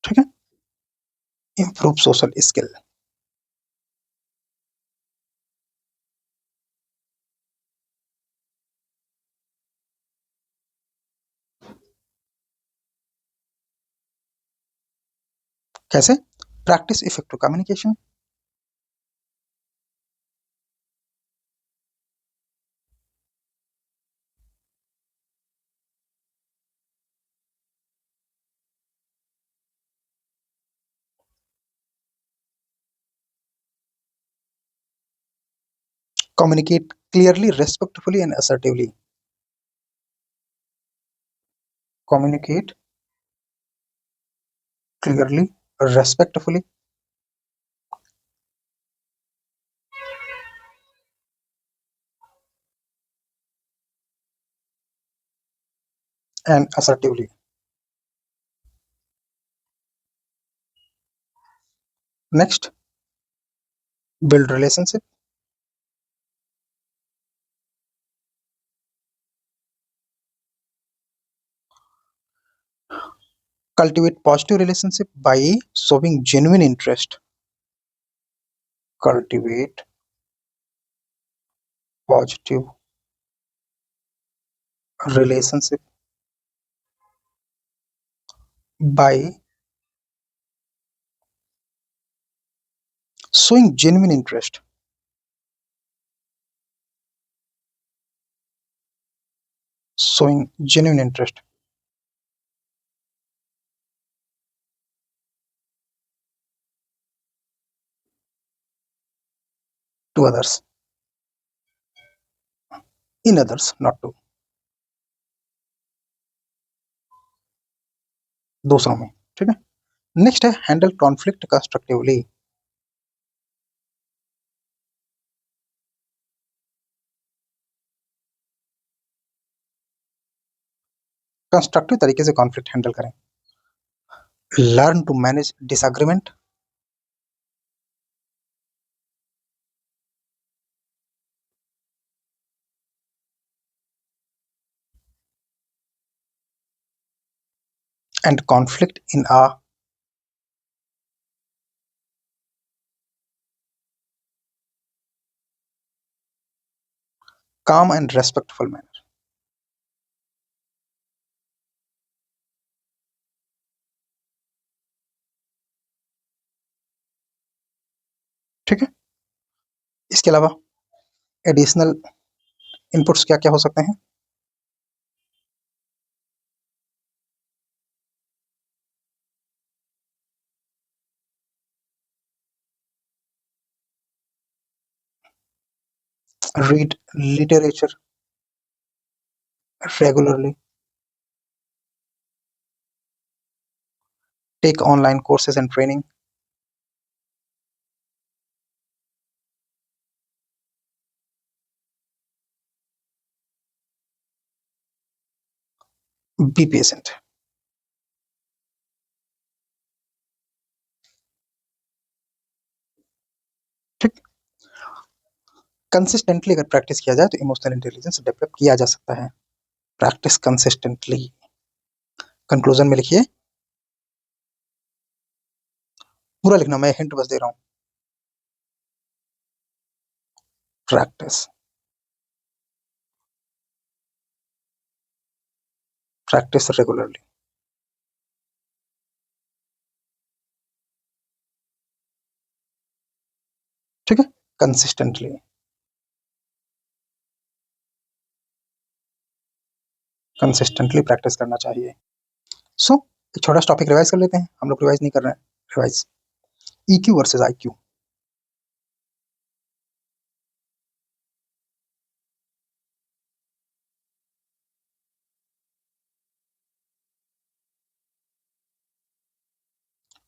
ठीक है. Improve social skill. कैसे? Practice effective communication. Communicate clearly, respectfully, and assertively. Communicate clearly, respectfully, and assertively. Next, build relationship. Cultivate positive relationship by showing genuine interest. Cultivate positive relationship by showing genuine interest. Showing genuine interest to others, in others, not to दूसरों में. ठीक है. Next है handle conflict constructively. Constructive तरीके से conflict handle करें. Learn to manage disagreement. And conflict in a calm and respectful manner. ठीक है. इसके अलावा एडिशनल इनपुट्स क्या क्या हो सकते हैं? Read literature regularly. Take online courses and training. Be patient. Consistently अगर प्रैक्टिस किया जाए तो इमोशनल इंटेलिजेंस डेवलप किया जा सकता है। Practice consistently. कंक्लूजन में लिखिए, पूरा लिखना, मैं हिंट बस दे रहा हूँ। Practice, practice regularly. ठीक है, कंसिस्टेंटली। कंसिस्टेंटली प्रैक्टिस करना चाहिए। सो एक छोटा सा टॉपिक रिवाइज कर लेते हैं, हम लोग रिवाइज नहीं कर रहे हैं, रिवाइज। EQ versus IQ.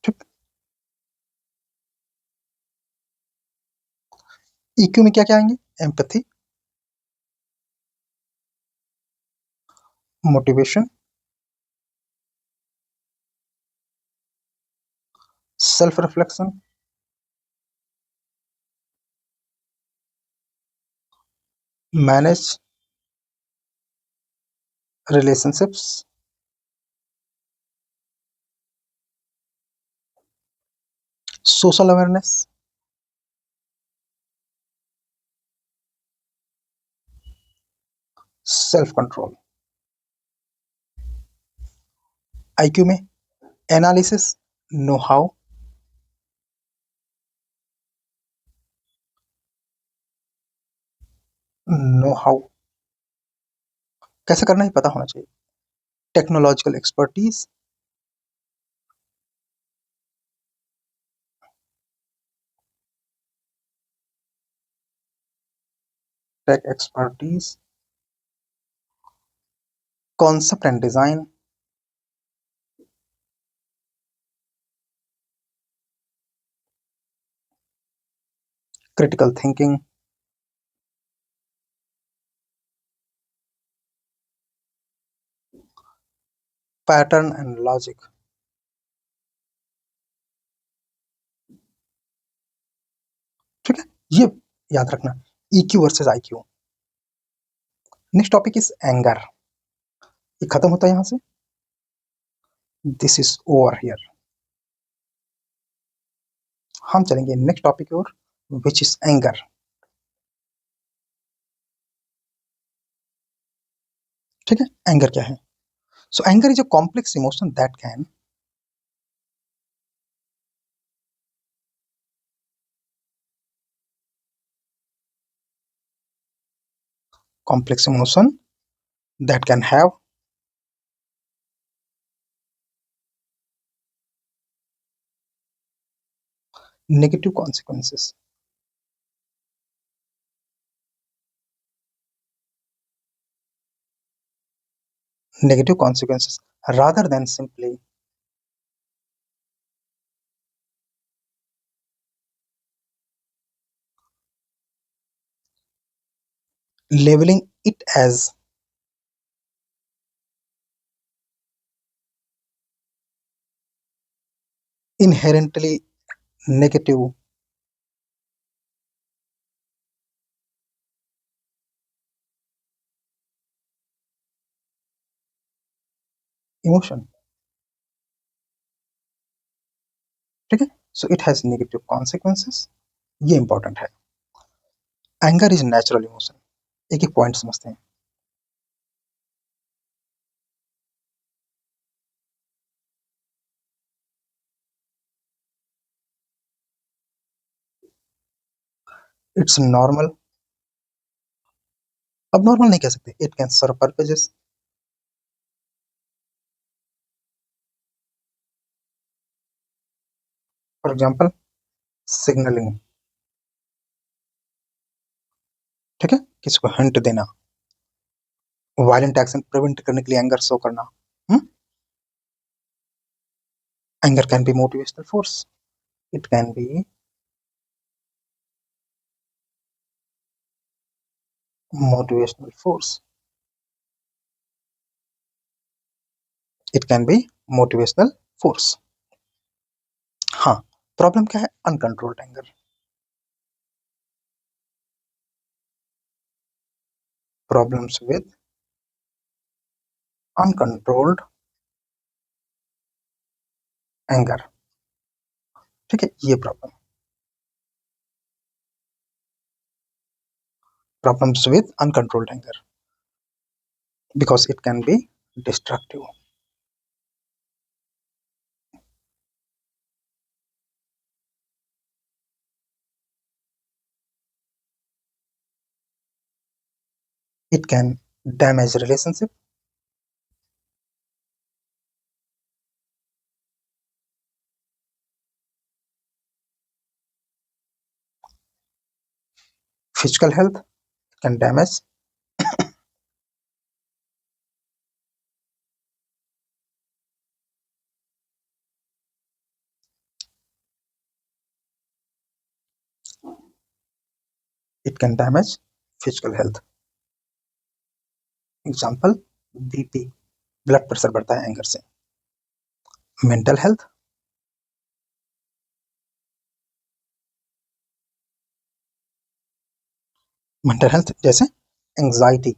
ठीक, ईक्यू में क्या क्या आएंगे? Empathy, motivation, self reflection, manage relationships, social awareness, self control. IQ में analysis, know how, know how कैसे करना ही पता होना चाहिए। Technological expertise, tech expertise, concept and design, critical thinking, pattern and logic. ठीक है, ये याद रखना, EQ versus IQ. Next topic is anger. ये खत्म होता है यहां से, दिस इज ओवर हियर। हम चलेंगे नेक्स्ट टॉपिक की ओर, विच इज एंगर। ठीक है, एंगर क्या है? सो anger is a complex emotion that can complex emotion that can have negative consequences. Negative consequences rather than simply labeling it as inherently negative emotion. ठीक है, so it has negative consequences, ये important है। Anger is natural emotion. एक एक point समझते हैं। It's normal, अब normal नहीं कह सकते, it can serve purposes. For example signalling. ठीक है, किसी को हिंट देना, वायलेंट एक्शन प्रिवेंट करने के लिए एंगर शो करना। Anger can be motivational force, it can be motivational force, it can be motivational force। हाँ, प्रॉब्लम क्या है? Uncontrolled anger. problems with uncontrolled anger. ठीक है, ये problems with uncontrolled anger because it can be destructive. It can damage relationship, physical health, it can damage it can damage physical health. Example, BP, blood pressure बढ़ता है anger से. Mental health, जैसे anxiety,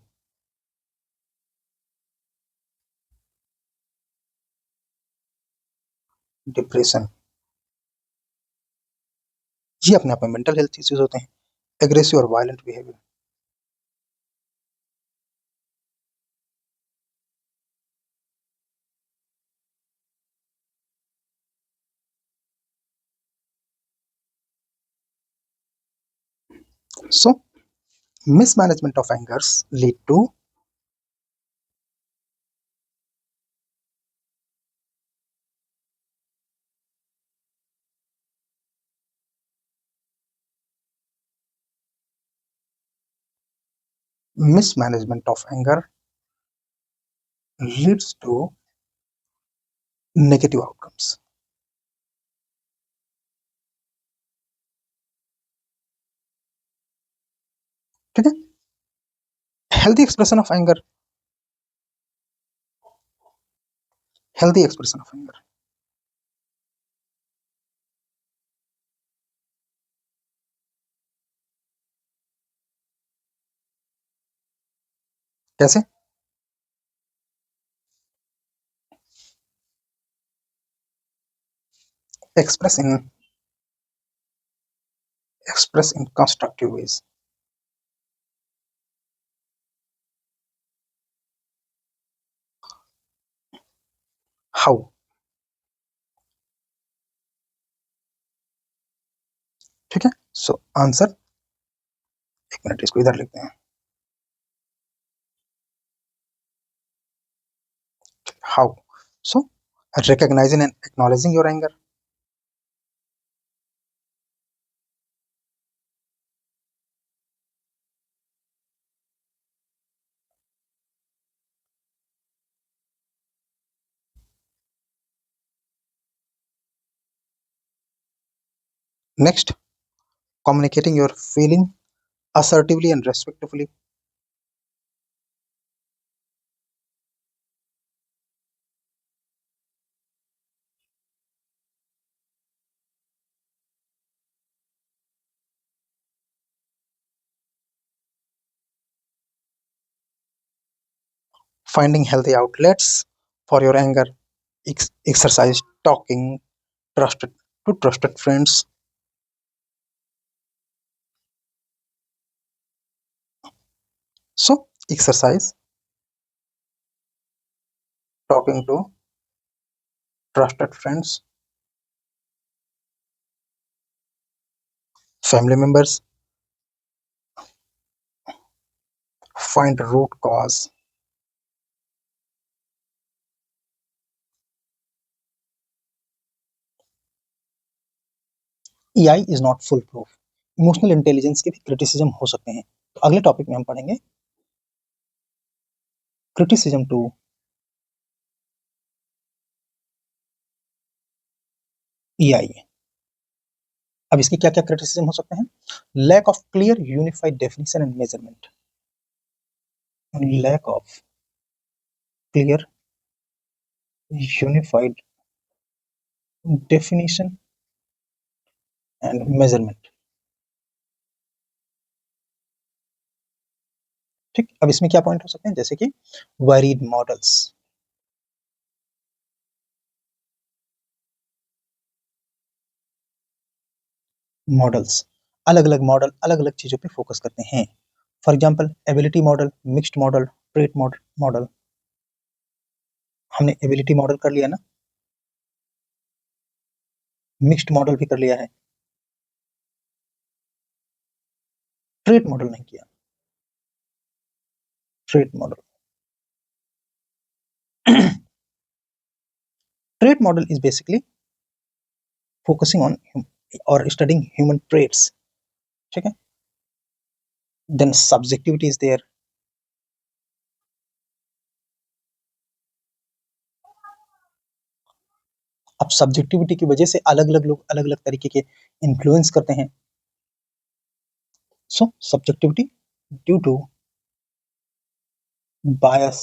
depression, ये अपने आप में mental health issues होते हैं. एग्रेसिव और violent behaviour, so mismanagement of angers lead to mismanagement of anger leads to negative outcomes. ठीक है, healthy expression of anger, healthy expression of anger, कैसे? express in constructive ways. How? ठीक है, so answer, एक minute इसको इधर लिखते हैं. How? So recognizing and acknowledging your anger. Next, communicating your feeling assertively and respectfully. Finding healthy outlets for your anger. Exercise, talking, trusted to trusted friends. So exercise, talking to trusted friends, family members, find root cause. AI is not full proof. Emotional intelligence के भी criticism हो सकते हैं. तो अगले topic में हम पढ़ेंगे क्रिटिसिज्म टू AI. अब इसके क्या क्या क्रिटिसिज्म हो सकते हैं? Lack of clear unified definition and measurement, lack of clear unified definition and measurement. ठीक, अब इसमें क्या पॉइंट हो सकते हैं, जैसे कि वेरिड मॉडल्स, मॉडल्स अलग अलग मॉडल अलग अलग चीजों पे फोकस करते हैं। For example ability model, mixed model, trait model. हमने एबिलिटी मॉडल कर लिया ना, मिक्स्ड मॉडल भी कर लिया है, ट्रेट मॉडल नहीं किया। Trait model trait model is basically focusing on और स्टडिंग ह्यूमन ट्रेट्स, ठीक है। देन सब्जेक्टिविटी इज देयर, अब सब्जेक्टिविटी की वजह से अलग अलग लोग अलग अलग तरीके के इन्फ्लुएंस करते हैं। सो सब्जेक्टिविटी ड्यू टू बायस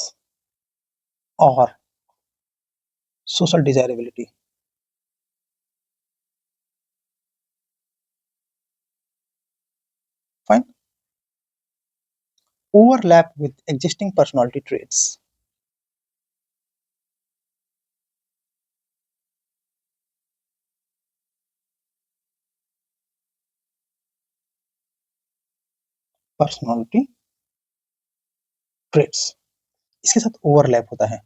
और social desirability. Fine, overlap with existing personality traits. Personality traits इसके साथ overlap होता है।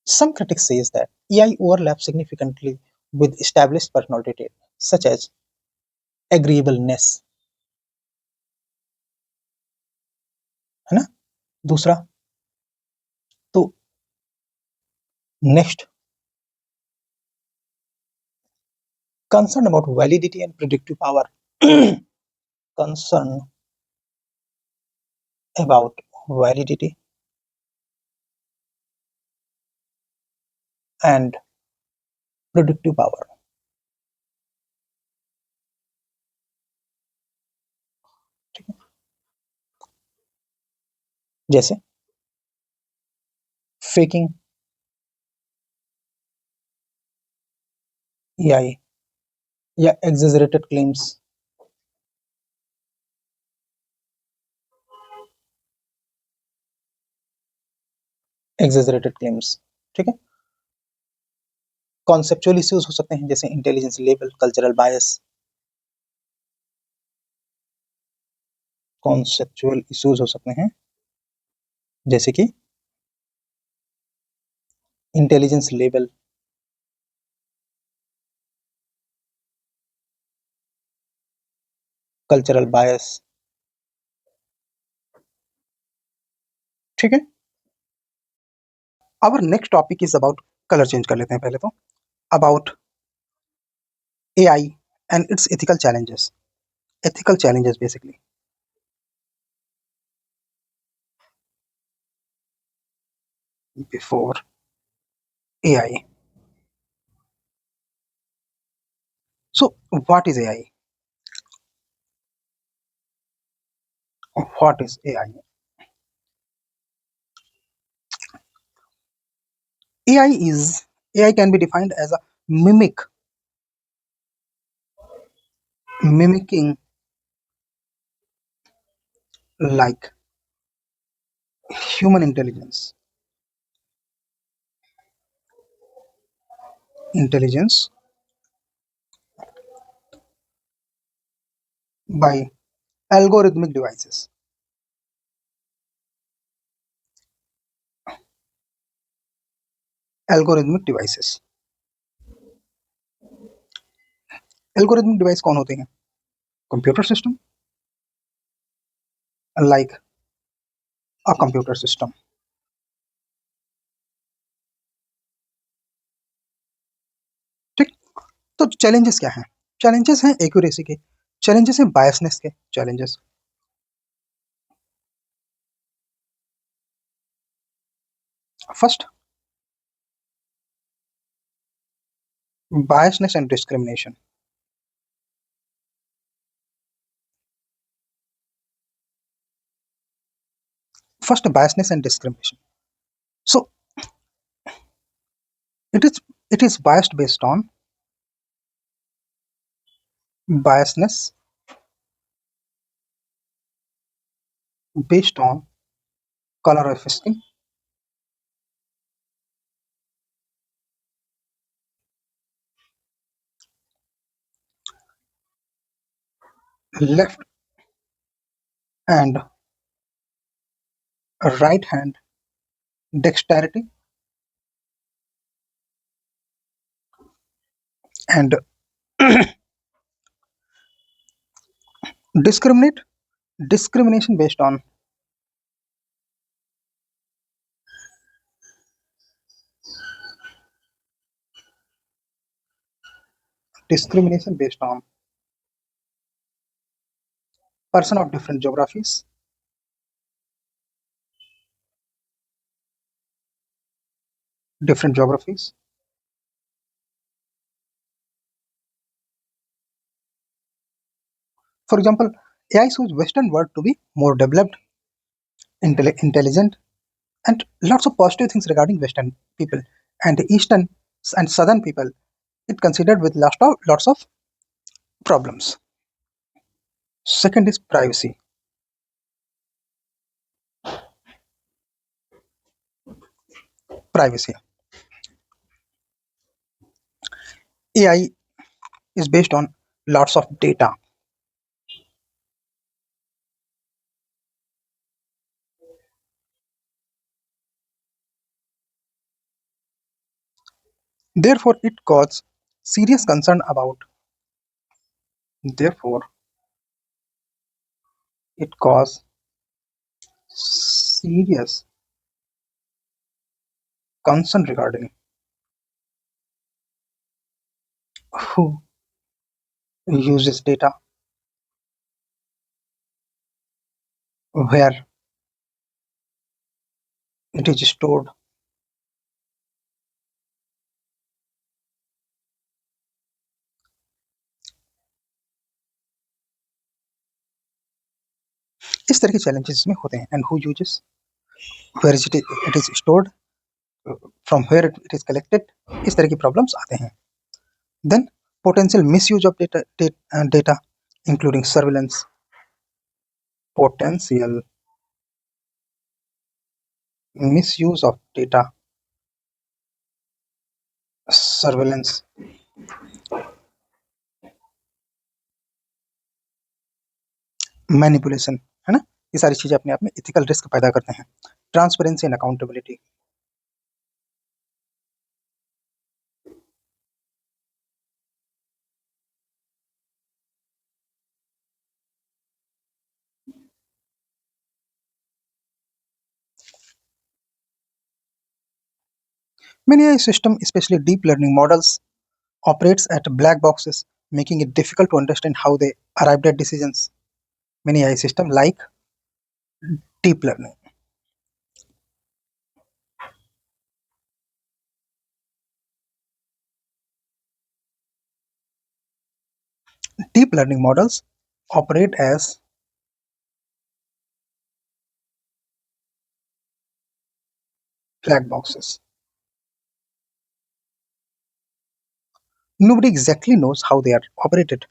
Some critics says that AI overlaps significantly with established personality traits such as agreeableness, है ना। दूसरा तो next, concern about validity and predictive power concern about validity and predictive power, ठीक है। जैसे faking AI या exaggerated claims, exaggerated claims, ठीक है। कॉन्सेप्चुअल इश्यूज हो सकते हैं जैसे इंटेलिजेंस लेवल, कल्चरल बायस। कॉन्सेप्चुअल इश्यूज हो सकते हैं जैसे कि इंटेलिजेंस लेवल, कल्चरल बायस, ठीक है। Our next topic is about, colour change कर लेते हैं पहले तो, about AI and its ethical challenges basically. Before AI, so what is AI, what is AI? AI can be defined as a mimicking like human intelligence by algorithmic devices. algorithmic devices algorithmic device कौन होते हैं? Computer system, like a computer system, ठीक। तो challenges क्या हैं? Challenges हैं accuracy के, challenges हैं बायसनेस के challenges. First, biasness and discrimination. First, biasness and discrimination. So it is it is biased based on biasness based on color of skin, left and right hand dexterity, and discriminate discrimination based on discrimination based on person of different geographies, different geographies. For example, AI shows Western world to be more developed, intelligent, and lots of positive things regarding Western people, and Eastern and Southern people. It considered with lots of problems. Second is privacy. Privacy. AI is based on lots of data. Therefore, it causes serious concern about. Therefore, it causes serious concern regarding who uses data, where it is stored. इस तरह के challenges इसमें होते हैं. And who uses, where it is stored, from where it is collected. इस तरह की problems आते हैं. Then potential misuse of data including surveillance. Potential misuse of data, surveillance, manipulation, है ना. ये सारी चीजें अपने आप में इथिकल रिस्क पैदा करते हैं. Transparency and accountability. Many AI systems, especially deep learning models, operates at black boxes, making it difficult to understand how they arrived at decisions. Many AI systems like deep learning. Deep learning models operate as black boxes. Nobody exactly knows how they are operated.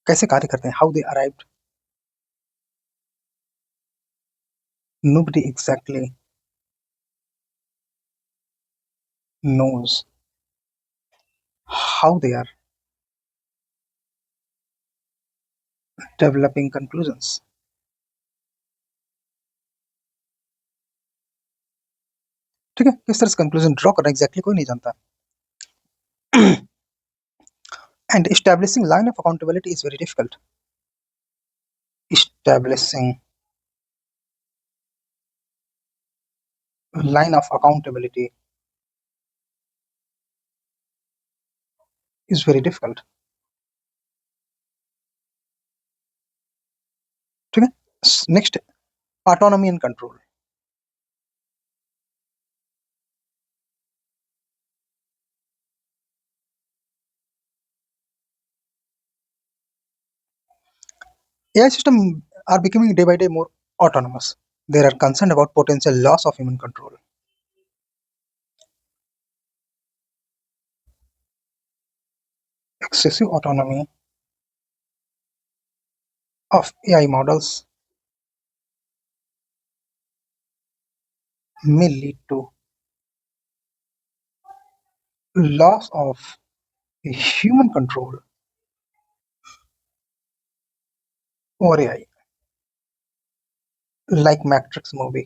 कैसे कार्य करते हैं? How they arrived. Nobody exactly knows how they are developing conclusions. ठीक है, किस तरह से conclusion draw करना एग्जैक्टली कोई नहीं जानता. And establishing line of accountability is very difficult. Establishing line of accountability is very difficult. ठीक है. Next, autonomy and control. AI systems are becoming day by day more autonomous. They are concerned about potential loss of human control. Excessive autonomy of AI models may lead to loss of human control over AI, like matrix movie.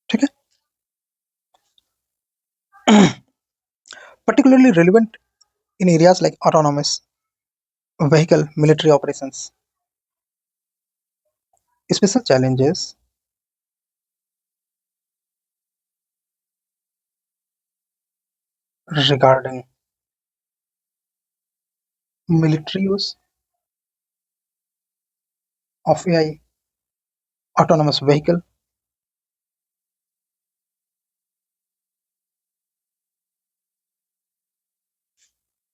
ठीक है। particularly relevant in areas like autonomous vehicle, military operations. Special challenges regarding military use of AI, autonomous vehicle.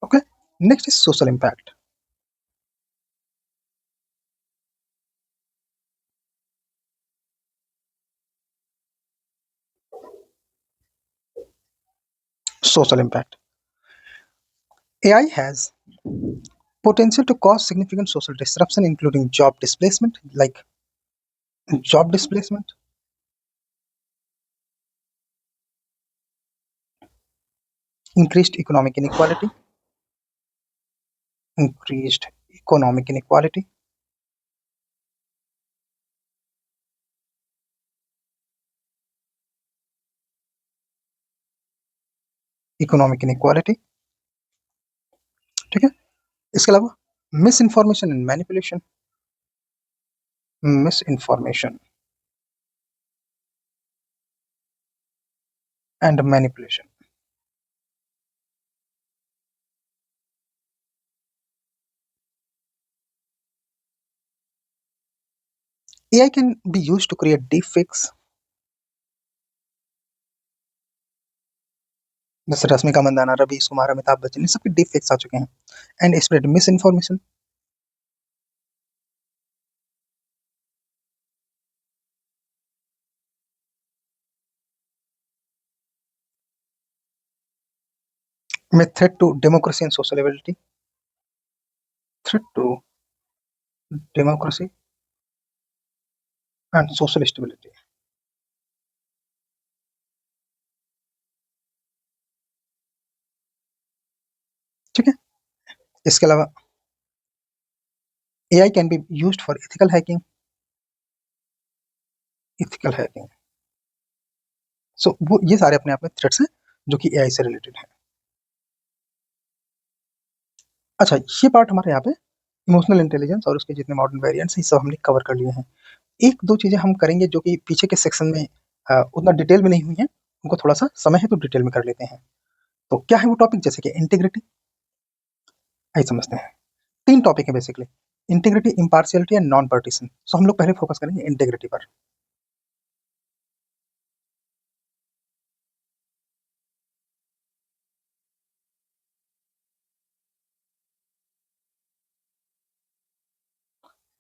Okay. Next is social impact. Social impact. AI has potential to cause significant social disruption, including job displacement, job displacement, increased economic inequality, increased economic inequality, economic inequality. ठीक है। इसके अलावा miss information and manipulation, miss information and manipulation. AI can be used to create deepfakes, जैसे रश्मिका मंदाना, रवीश कुमार, अमिताभ बच्चन, इन सबके deepfakes आ चुके हैं। And spread mis information. में threat to democracy and social ability, threat to democracy and social stability. ठीक है। इसके अलावा AI can be used for ethical hacking, ethical hacking. So वो ये सारे अपने आप में थ्रेट्स हैं जो कि AI से रिलेटेड हैं। अच्छा, ये पार्ट हमारे यहाँ पे इमोशनल इंटेलिजेंस और उसके जितने मॉडर्न वेरिएंट्स हैं, ये सब हमने कवर कर लिए हैं। एक दो चीज़ें हम करेंगे जो कि पीछे के सेक्शन में उतना डिटेल में नहीं हुई हैं, उनको थोड़ा-सा समय है तो डिटेल में कर लेते हैं। तो क्या है वो टॉपिक? जैसे कि इंटीग्रिटी, आइए समझते हैं। 3 टॉपिक हैं basically, integrity, impartiality and non partition. So हम लोग पहले फोकस करेंगे इंटीग्रिटी पर।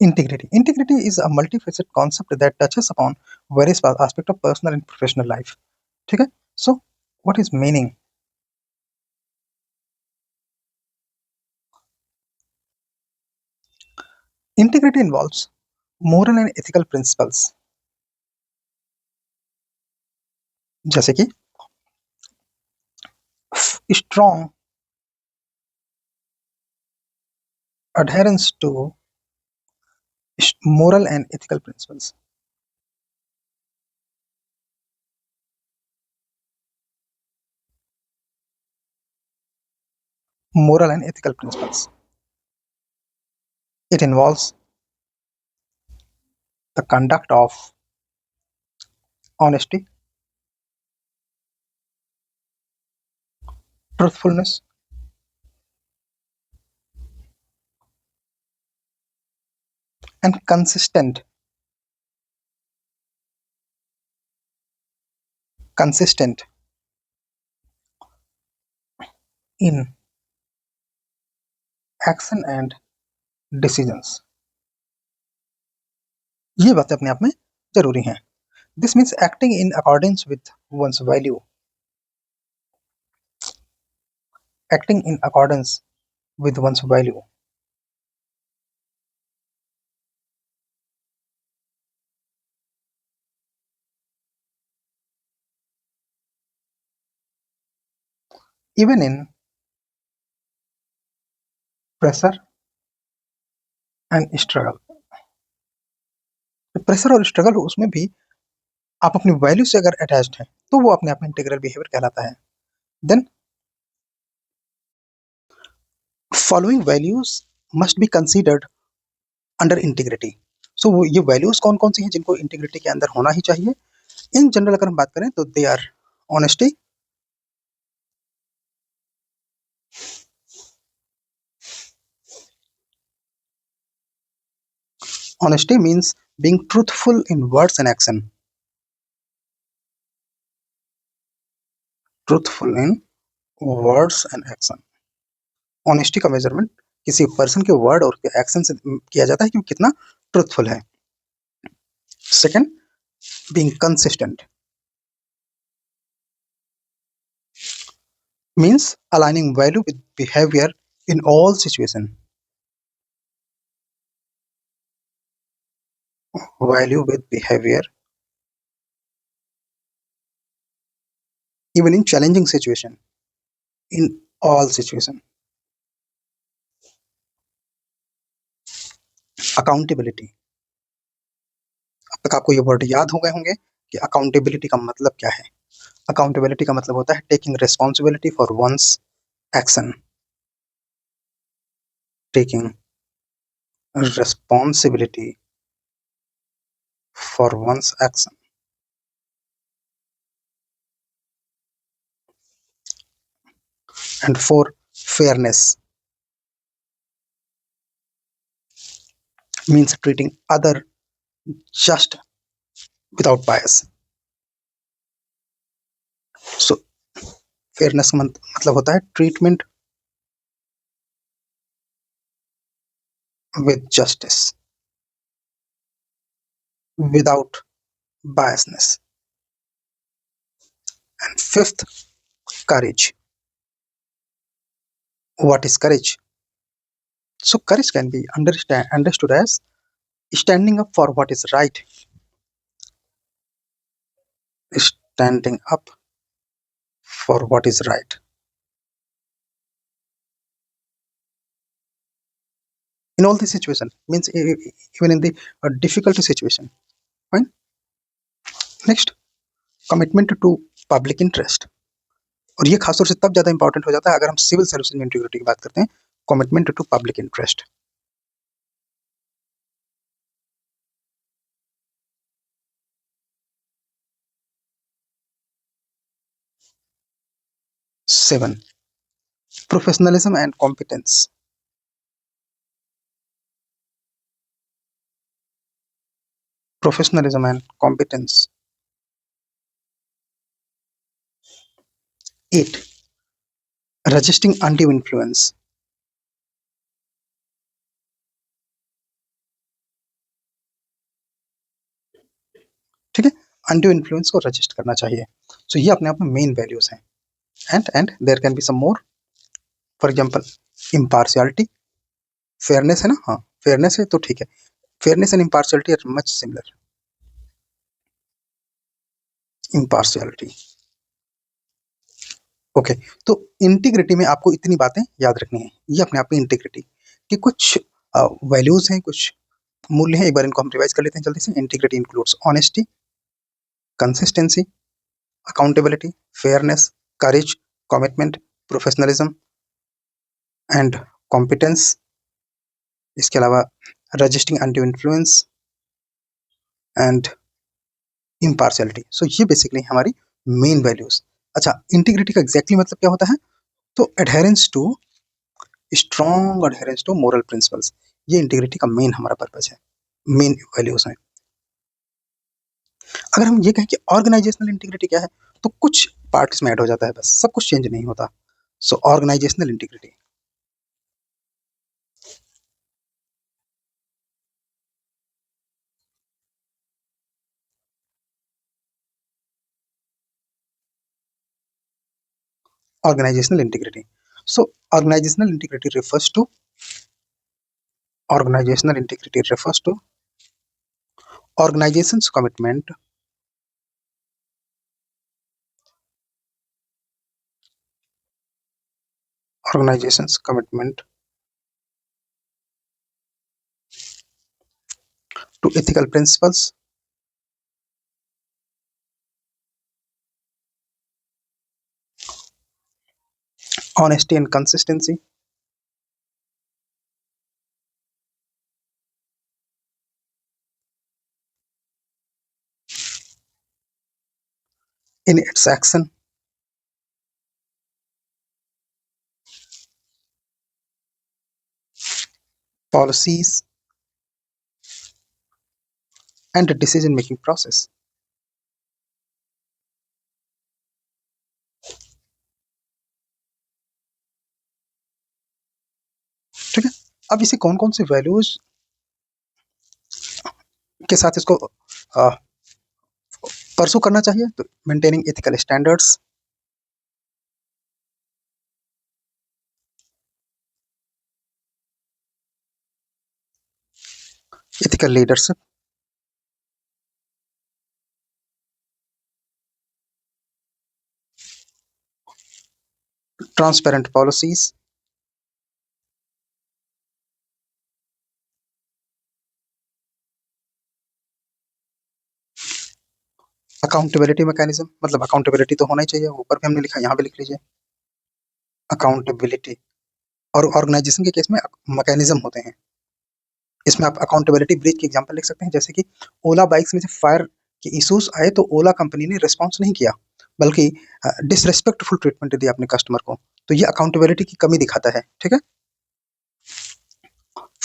Integrity is a multifaceted concept that touches upon various aspects of personal and professional life. ठीक है? So what is meaning? Integrity involves moral and ethical principles, जैसे कि strong adherence to moral and ethical principles. Moral and ethical principles. It involves the conduct of honesty, truthfulness, and consistent in action and decisions. ये बातें अपने आप में जरूरी हैं। This means acting in accordance with one's value, acting in accordance with one's value. even in pressure and struggle। Pressure और struggle हो उसमें भी आप अपनी वैल्यू से अगर अटैच्ड हैं तो वो अपने आप में इंटीग्रल बिहेवियर कहलाता है। Then following values must be considered under integrity. So वो ये वैल्यूज कौन कौन सी हैं जिनको इंटीग्रिटी के अंदर होना ही चाहिए। इन जनरल अगर हम बात करें तो they are honesty. Honesty means being truthful in words and action. Truthful in words and action. Honesty का मेजरमेंट किसी पर्सन के वर्ड और एक्शन से किया जाता है कि वो कितना ट्रूथफुल है। Second, being consistent means aligning value with behavior in all situation. Value with behavior even in challenging situation, in all situation. Accountability, अब तक आपको ये वर्ड याद हो गए होंगे कि अकाउंटेबिलिटी का मतलब क्या है। अकाउंटेबिलिटी का मतलब होता है taking responsibility for one's action. Taking responsibility for one's action। And for fairness means treating other just without bias। So fairness का मतलब होता है treatment with justice without biasness। And fifth, courage। What is courage? So courage can be understood as standing up for what is right। Standing up for what is right in all the situation means even in the difficult situation। Fine। Next, commitment to public interest। और ये खासतौर से तब ज़्यादा important हो जाता है अगर हम सिविल सर्विसेज में इंटीग्रिटी की बात करते हैं। Commitment to public interest. Seven, professionalism and competence. Professionalism and competence. Eight, resisting undue influence. ठीक है, अनड्यू इन्फ्लुएंस को रजिस्ट करना चाहिए। सो ये अपने आप में मेन वैल्यूज हैं। And there can be some more. For example impartiality, fairness है ना, हाँ फेयरनेस है तो ठीक है। Fairness and impartiality are much similar. Impartiality, okay. तो इंटीग्रिटी में आपको इतनी बातें याद रखनी है। ये अपने आप में इंटीग्रिटी की कुछ वैल्यूज हैं, कुछ मूल्य हैं। एक बार इनको हम रिवाइज कर लेते हैं जल्दी से। Integrity includes honesty, consistency, accountability, fairness, courage, commitment, professionalism and competence. इसके अलावा resisting undue influence and impartiality. So ये बेसिकली हमारी मेन वैल्यूज। अच्छा, इंटीग्रिटी का एग्जैक्टली मतलब क्या होता है? तो adherence to strong adherence to moral principles. ये इंटीग्रिटी का मेन हमारा पर्पज है, मेन वैल्यूज हैं। अगर हम ये कहें कि ऑर्गेनाइजेशनल इंटीग्रिटी क्या है, तो कुछ पार्ट इसमें ऐड हो जाता है, बस सब कुछ चेंज नहीं होता। So organizational integrity, organizational integrity. So organizational integrity refers to organization's commitment organization's commitment to ethical principles, honesty and consistency, in its action, policies, and the decision-making process. ठीक है, अब इसे कौन कौन से वैल्यूज के साथ इसको परसू करना चाहिए, तो maintaining ethical standards, ethical leadership, transparent policies, accountability mechanism, मतलब अकाउंटेबिलिटी तो होना ही चाहिए, ऊपर भी हमने लिखा, यहाँ भी लिख लीजिए अकाउंटेबिलिटी। और ऑर्गेनाइजेशन के केस में मैकेनिज्म होते हैं, इसमें आप अकाउंटेबिलिटी ब्रीच की एग्जांपल लिख सकते हैं, जैसे कि ओला बाइक्स में जब फायर के इश्यूज आए तो ओला कंपनी ने रिस्पॉन्स नहीं किया, बल्कि डिसरेस्पेक्टफुल ट्रीटमेंट दिया अपने कस्टमर को, तो ये अकाउंटेबिलिटी की कमी दिखाता है। ठीक है,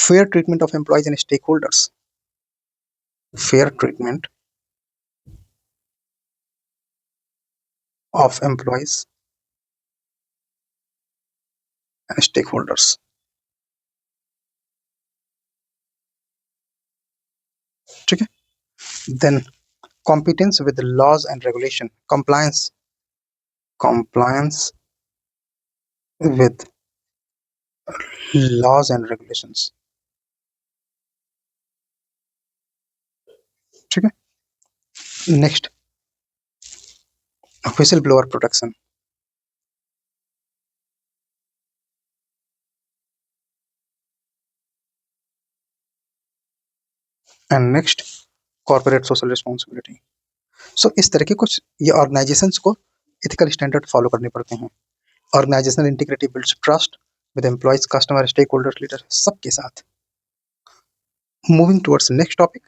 fair treatment of employees and stakeholders, fair treatment of employees and stakeholders. ठीक है, then competence with laws and regulation, compliance with laws and regulations। ठीक है, next whistle blower protection, and next corporate social responsibility. So इस तरह के कुछ ये organisations को एथिकल स्टैंडर्ड फॉलो करने पड़ते हैं। Organisational integrity builds trust with employees, customer, stakeholders, leader, सबके साथ। Moving towards next topic,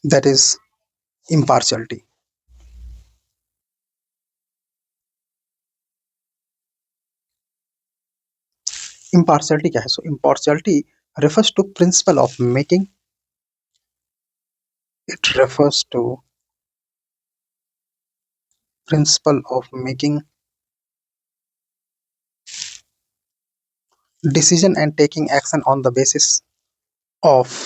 that is impartiality। impartiality क्या है? सो impartiality refers to principle of making, it refers to principle of making decision and taking action on the basis of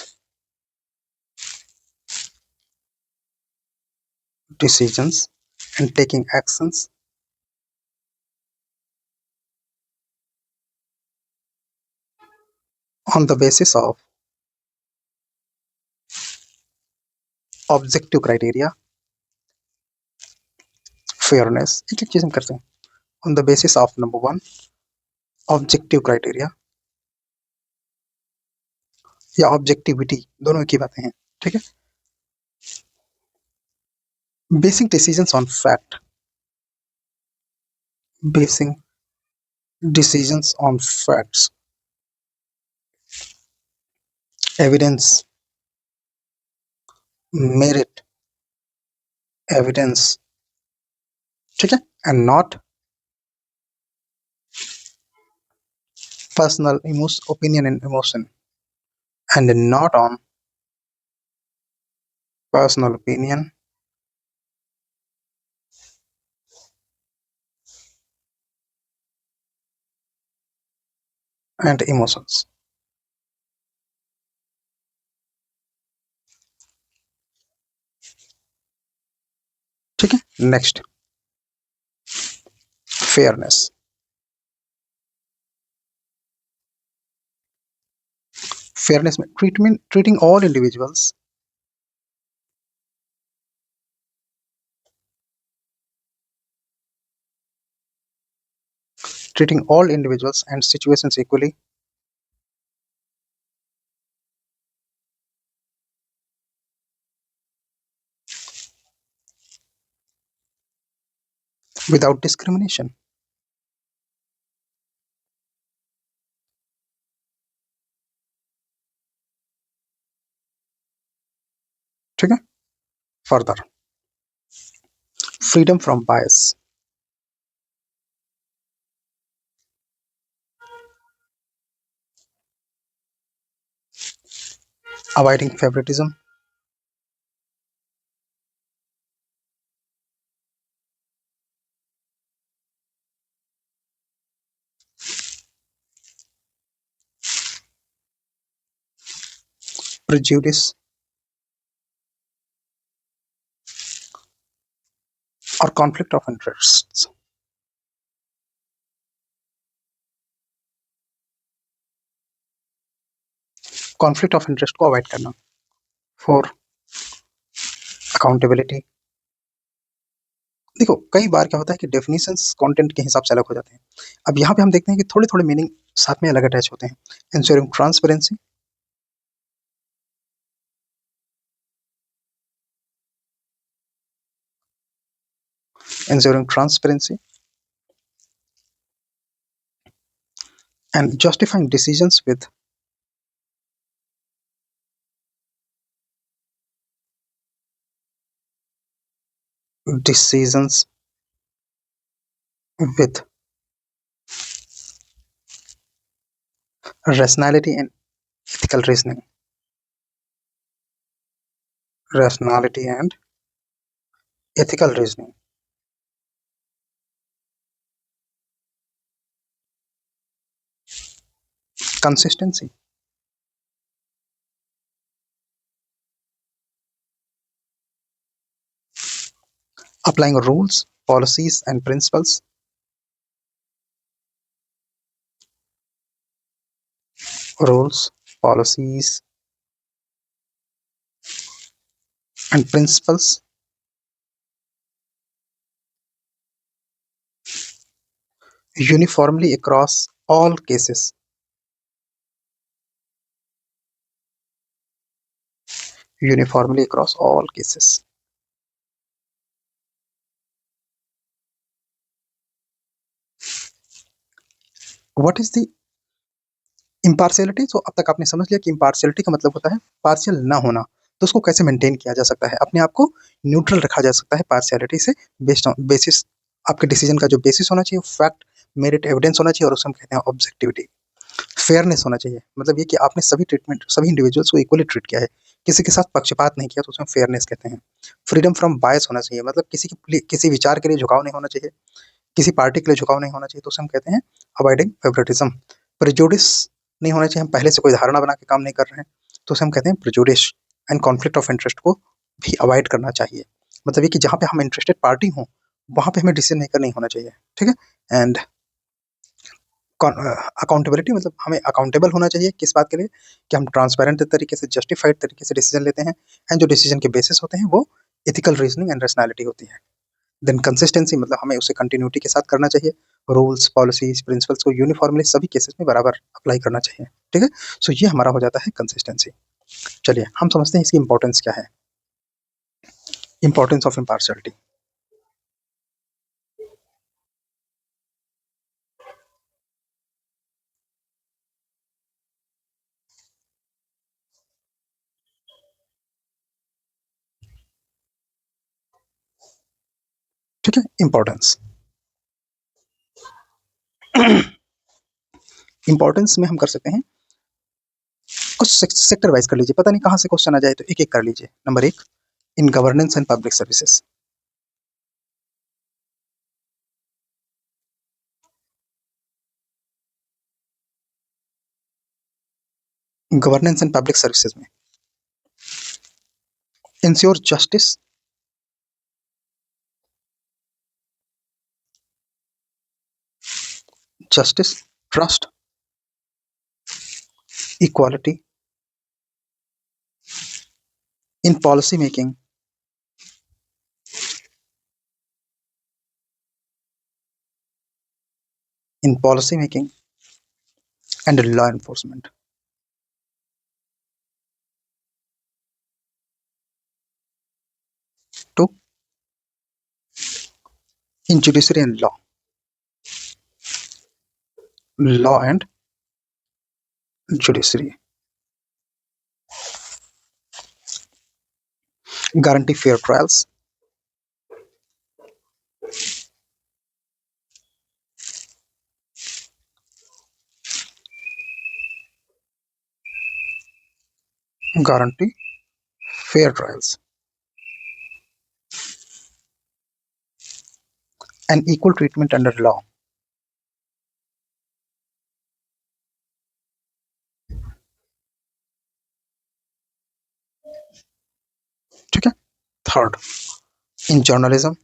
decisions and taking actions on the basis of objective criteria, fairness, एक एक चीज हम करते हैं, on the basis of number one objective criteria या objectivity, दोनों एक ही बातें हैं। ठीक है, basing decisions on fact, basing decisions on facts, evidence, merit, evidence। ठीक है, and not personal opinion and emotion, and not on personal opinion and emotions। ठीक है, नेक्स्ट फेयरनेस। फेयरनेस में treating all individuals treating all individuals and situations equally, without discrimination. ठीक है? Further, freedom from bias, avoiding favoritism, prejudice, or conflict of interests. Conflict of interest को avoid करना. For accountability. देखो कई बार क्या होता है कि डेफिनेशंस कंटेंट के हिसाब से अलग हो जाते हैं. अब यहाँ पे हम देखते हैं कि थोड़े थोड़े मीनिंग साथ में अलग अटैच होते हैं. Ensuring transparency, ensuring transparency, and justifying decisions with decisions with rationality and ethical reasoning. Rationality and ethical reasoning. Consistency. Applying rules, policies, and principles. Rules, policies, and principles uniformly across all cases. Uniformly across all cases. What is the impartiality? तो अब तक आपने समझ लिया कि impartiality का मतलब होता है पार्शियल ना होना. तो उसको कैसे मेंटेन किया जा सकता है? अपने आप को न्यूट्रल रखा जा सकता है पार्शियलिटी से. बेस्ड ऑन बेसिस, आपके डिसीजन का जो बेसिस होना चाहिए फैक्ट, मेरिट, एविडेंस होना चाहिए, और उसको हम कहते हैं ऑब्जेक्टिविटी. फेयरनेस होना चाहिए, मतलब ये कि आपने सभी ट्रीटमेंट, सभी इंडिविजुअल्स को इक्वली ट्रीट किया है, किसी के साथ पक्षपात नहीं किया, तो उसमें फेयरनेस कहते हैं. फ्रीडम फ्रॉम बायस होना चाहिए, मतलब किसी विचार के लिए झुकाव नहीं होना चाहिए, किसी पार्टी के लिए झुकाव नहीं होना चाहिए, तो उसे हम कहते हैं अवॉइडिंग फेवरेटिज्म. प्रेजुडिस नहीं होना चाहिए, हम पहले से कोई धारणा बना के काम नहीं कर रहे हैं, तो उसे हम कहते हैं prejudice. And conflict of interest को भी अवॉइड करना चाहिए, मतलब ये कि जहाँ पे हम इंटरेस्टेड पार्टी हों वहाँ पे हमें डिसीजन मेकर नहीं होना चाहिए. ठीक है? एंड अकाउंटेबिलिटी, मतलब हमें अकाउंटेबल होना चाहिए किस बात के लिए, कि हम ट्रांसपेरेंट तरीके से, जस्टिफाइड तरीके से डिसीजन लेते हैं, एंड जो डिसीजन के बेसिस होते हैं वो एथिकल रीजनिंग एंड रैशनैलिटी होती है. देन कंसिस्टेंसी, मतलब हमें उसे कंटिन्यूटी के साथ करना चाहिए. रूल्स, पॉलिसीज, प्रिंसिपल्स को यूनिफॉर्मली सभी केसेस में बराबर अप्लाई करना चाहिए. ठीक है? सो ये हमारा हो जाता है कंसिस्टेंसी. चलिए हम समझते हैं इसकी इंपॉर्टेंस क्या है. Importance of impartiality. ठीक है? इंपॉर्टेंस. इंपॉर्टेंस में हम कर सकते हैं कुछ सेक्टर वाइज कर लीजिए, पता नहीं कहाँ से क्वेश्चन आ जाए, तो एक एक कर लीजिए. Number 1, in governance and public services. Governance and public services में ensure justice, justice, trust, equality in policy making, in policy making and law enforcement. Two, in judiciary and law and judiciary. Guarantee fair trials, guarantee fair trials, and equal treatment under law. ठीक है. Third, in journalism,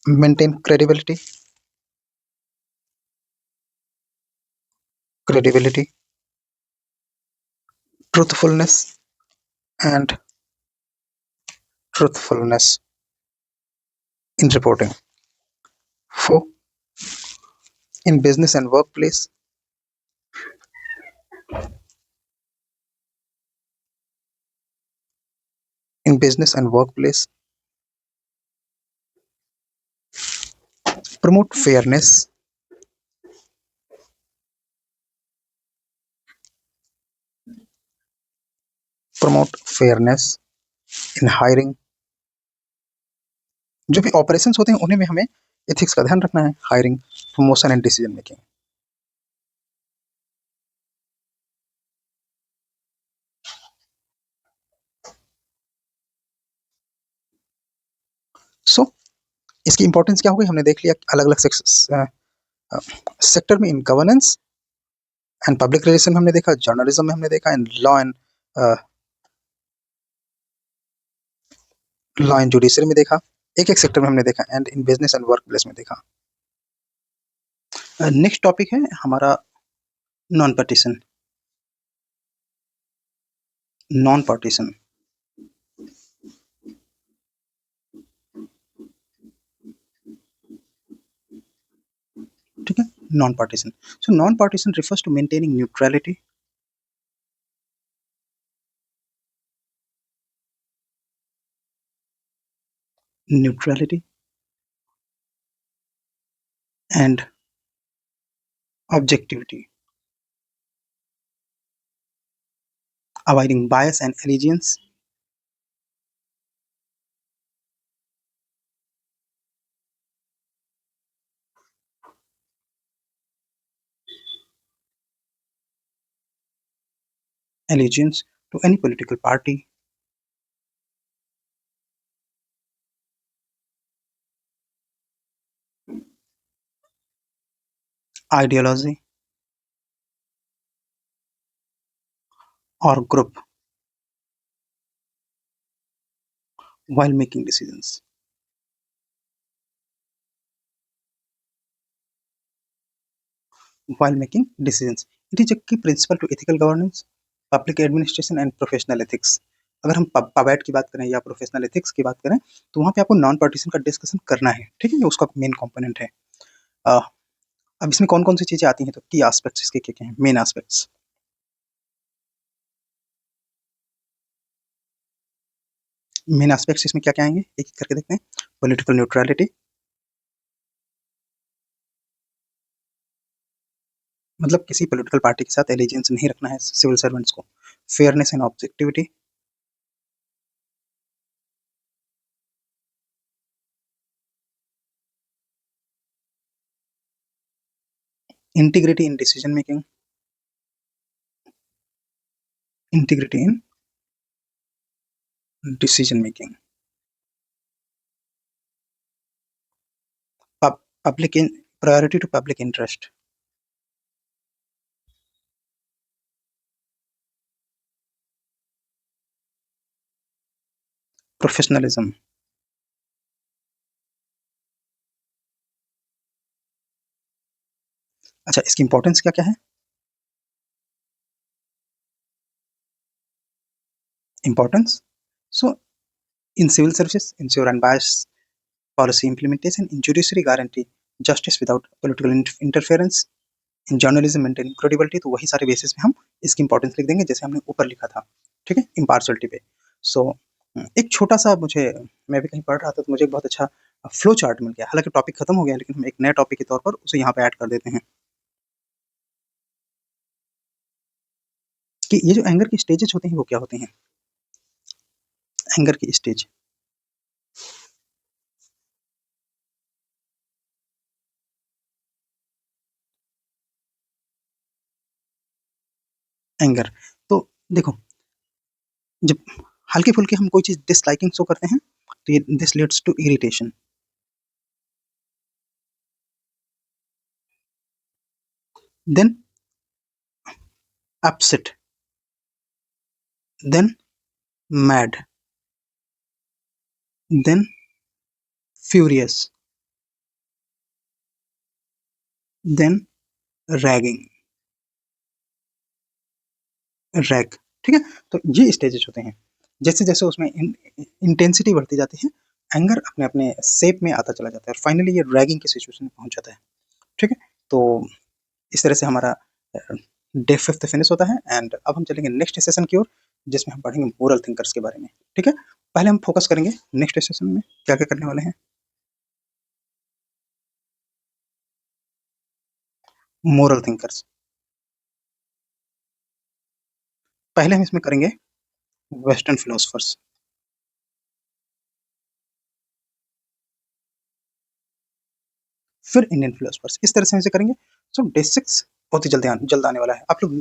maintain credibility, truthfulness, and truthfulness in reporting. Four, in business and workplace, in business and workplace, promote fairness, promote fairness in hiring. जो भी operations होते हैं उन्हें में हमें ethics का ध्यान रखना है. Hiring, promotion and decision making. So इसकी इंपॉर्टेंस क्या होगी हमने देख लिया. अलग अलग सेक्टर में इन गवर्नेंस एंड पब्लिक रिलेशन में हमने देखा, जर्नलिज्म में हमने देखा, एंड लॉ एंड जुडिशरी में देखा. एक एक सेक्टर में हमने देखा, and in business and work place में देखा. नेक्स्ट टॉपिक है हमारा नॉन पार्टीशन. नॉन पार्टीशन, ठीक है. Non partition. So non partisan refers to maintaining neutrality, and objectivity, avoiding bias and allegiance, to any political party, ideology, or group while making decisions. While making decisions, it is a key principle to ethical governance, public administration and professional ethics. अगर हम पबैट की बात करें या professional ethics की बात करें तो वहाँ पे आपको नॉन पार्टीशन का डिस्कशन करना है. ठीक है, ये उसका मेन कंपोनेंट है. अब इसमें कौन कौन सी चीजें आती हैं, तो की एस्पेक्ट्स इसके क्या क्या हैं, मेन एस्पेक्ट्स. मेन एस्पेक्ट्स इसमें क्या क्या आएंगे, एक एक करके देखते हैं. पॉलिटिकल न्यूट्रलिटी, मतलब किसी पॉलिटिकल पार्टी के साथ एलिजेंस नहीं रखना है सिविल सर्वेंट्स को. Fairness and objectivity, integrity in decision making, integrity in decision making, public in priority to public interest, professionalism. अच्छा, इसकी इंपॉर्टेंस क्या क्या है. Importance, so In civil services, ensure unbiased policy implementation. In judiciary, guarantee justice without political interference. In journalism maintain credibility, तो वही सारे basis पे हम इसकी इंपॉर्टेंस लिख देंगे जैसे हमने ऊपर लिखा था, ठीक है, इम्पार्शलिटी पे। सो एक छोटा सा मुझे, मैं भी कहीं पढ़ रहा था तो मुझे एक बहुत अच्छा फ्लो चार्ट मिल गया, हालांकि टॉपिक खत्म हो गया लेकिन हम एक नए टॉपिक के तौर पर उसे यहाँ पे ऐड कर देते हैं कि ये जो एंगर की स्टेजेस होते हैं वो क्या होते हैं। एंगर की स्टेज, एंगर, तो देखो जब हल्के फुल्के हम कोई चीज डिसलाइकिंग शो करते हैं तो ये this leads to irritation, then upset, then mad, then furious, then raging, rage, ठीक है। तो ये स्टेजेस होते हैं, जैसे जैसे उसमें इंटेंसिटी बढ़ती जाती है एंगर अपने अपने शेप में आता चला जाता है और फाइनली ये रैगिंग की सिचुएशन में पहुंच जाता है, ठीक है। तो इस तरह से हमारा डे फिफ्थ फिनिश होता है एंड अब हम चलेंगे नेक्स्ट सेशन की ओर जिसमें हम पढ़ेंगे मोरल थिंकर्स के बारे में, ठीक है। पहले हम फोकस करेंगे नेक्स्ट सेशन में क्या क्या करने वाले हैं। मोरल थिंकर्स, पहले हम इसमें करेंगे वेस्टर्न फिलोसफर्स, फिर इंडियन फिलोसफर्स, इस तरह से हम इसे करेंगे। सो डे सिक्स बहुत ही जल्द आने वाला है। आप लोग,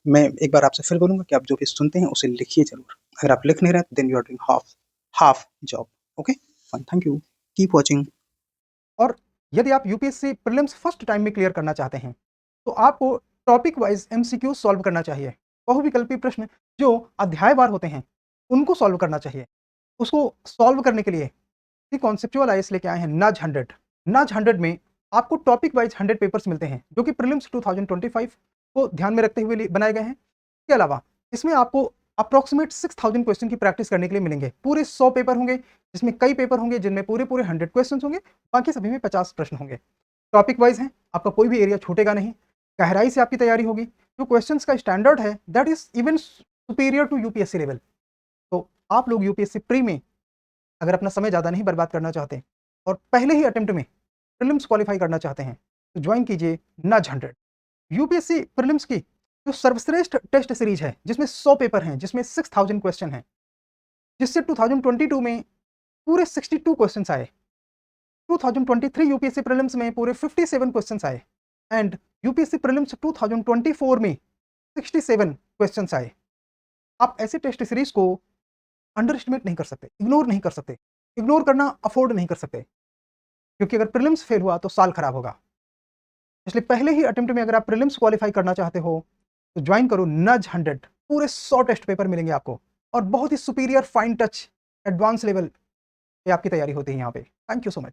मैं एक बार आपसे फिर बोलूंगा कि आप जो भी सुनते हैं उसे लिखिए जरूर, अगर आप लिख नहीं रहे then you are doing half half job. Okay fine, thank you, keep watching. और यदि आप यूपीएससी प्रीलिम्स फर्स्ट टाइम में क्लियर करना चाहते हैं तो आपको टॉपिक वाइज एमसीक्यू सॉल्व करना चाहिए। बहुविकल्पी प्रश्न जो अध्यायवार होते हैं उनको सॉल्व करना चाहिए। उसको सॉल्व करने के लिए कॉन्सेप्चुअल आईएएस लेके आए हैं नज 100। नज 100 में आपको टॉपिक वाइज 100 पेपर्स मिलते हैं जो कि प्रीलिम्स 2025 को ध्यान में रखते हुए बनाए गए हैं। इसके अलावा इसमें आपको अप्रोक्सीमेट 6000 क्वेश्चन की प्रैक्टिस करने के लिए मिलेंगे। पूरे 100 पेपर होंगे जिसमें कई पेपर होंगे जिनमें पूरे पूरे 100 क्वेश्चन होंगे, बाकी सभी में 50 प्रश्न होंगे। टॉपिक वाइज है, आपका कोई भी एरिया छूटेगा नहीं, गहराई से आपकी तैयारी होगी। जो क्वेश्चंस का स्टैंडर्ड है that is even superior to UPSC level. तो आप लोग यूपीएससी प्री में अगर अपना समय ज़्यादा नहीं बर्बाद करना चाहते और पहले ही अटेम्प्ट में प्रीलिम्स क्वालिफाई करना चाहते हैं तो ज्वाइन कीजिए नज 100। यूपीएससी प्रीलिम्स की जो सर्वश्रेष्ठ टेस्ट सीरीज है जिसमें 100 पेपर हैं, जिसमें 6000 क्वेश्चन हैं, जिससे 2022 में पूरे 62 क्वेश्चंस आए, 2023 यूपीएससी प्रीलिम्स में पूरे 57 क्वेश्चंस आए एंड यूपीएससी प्रीलिम्स 2024 में 67 क्वेश्चंस आए। आप ऐसे टेस्ट सीरीज को अंडर एस्टिमेट नहीं कर सकते, इग्नोर नहीं कर सकते, इग्नोर करना अफोर्ड नहीं कर सकते, क्योंकि अगर प्रीलिम्स फेल हुआ तो साल खराब होगा। इसलिए पहले ही अटेम्प्ट में अगर आप प्रीलिम्स क्वालिफाई करना चाहते हो तो ज्वाइन करो नज 100। पूरे 100 टेस्ट पेपर मिलेंगे आपको और बहुत ही superior fine touch advance level पे आपकी तैयारी होती है यहाँ पे। Thank you so much.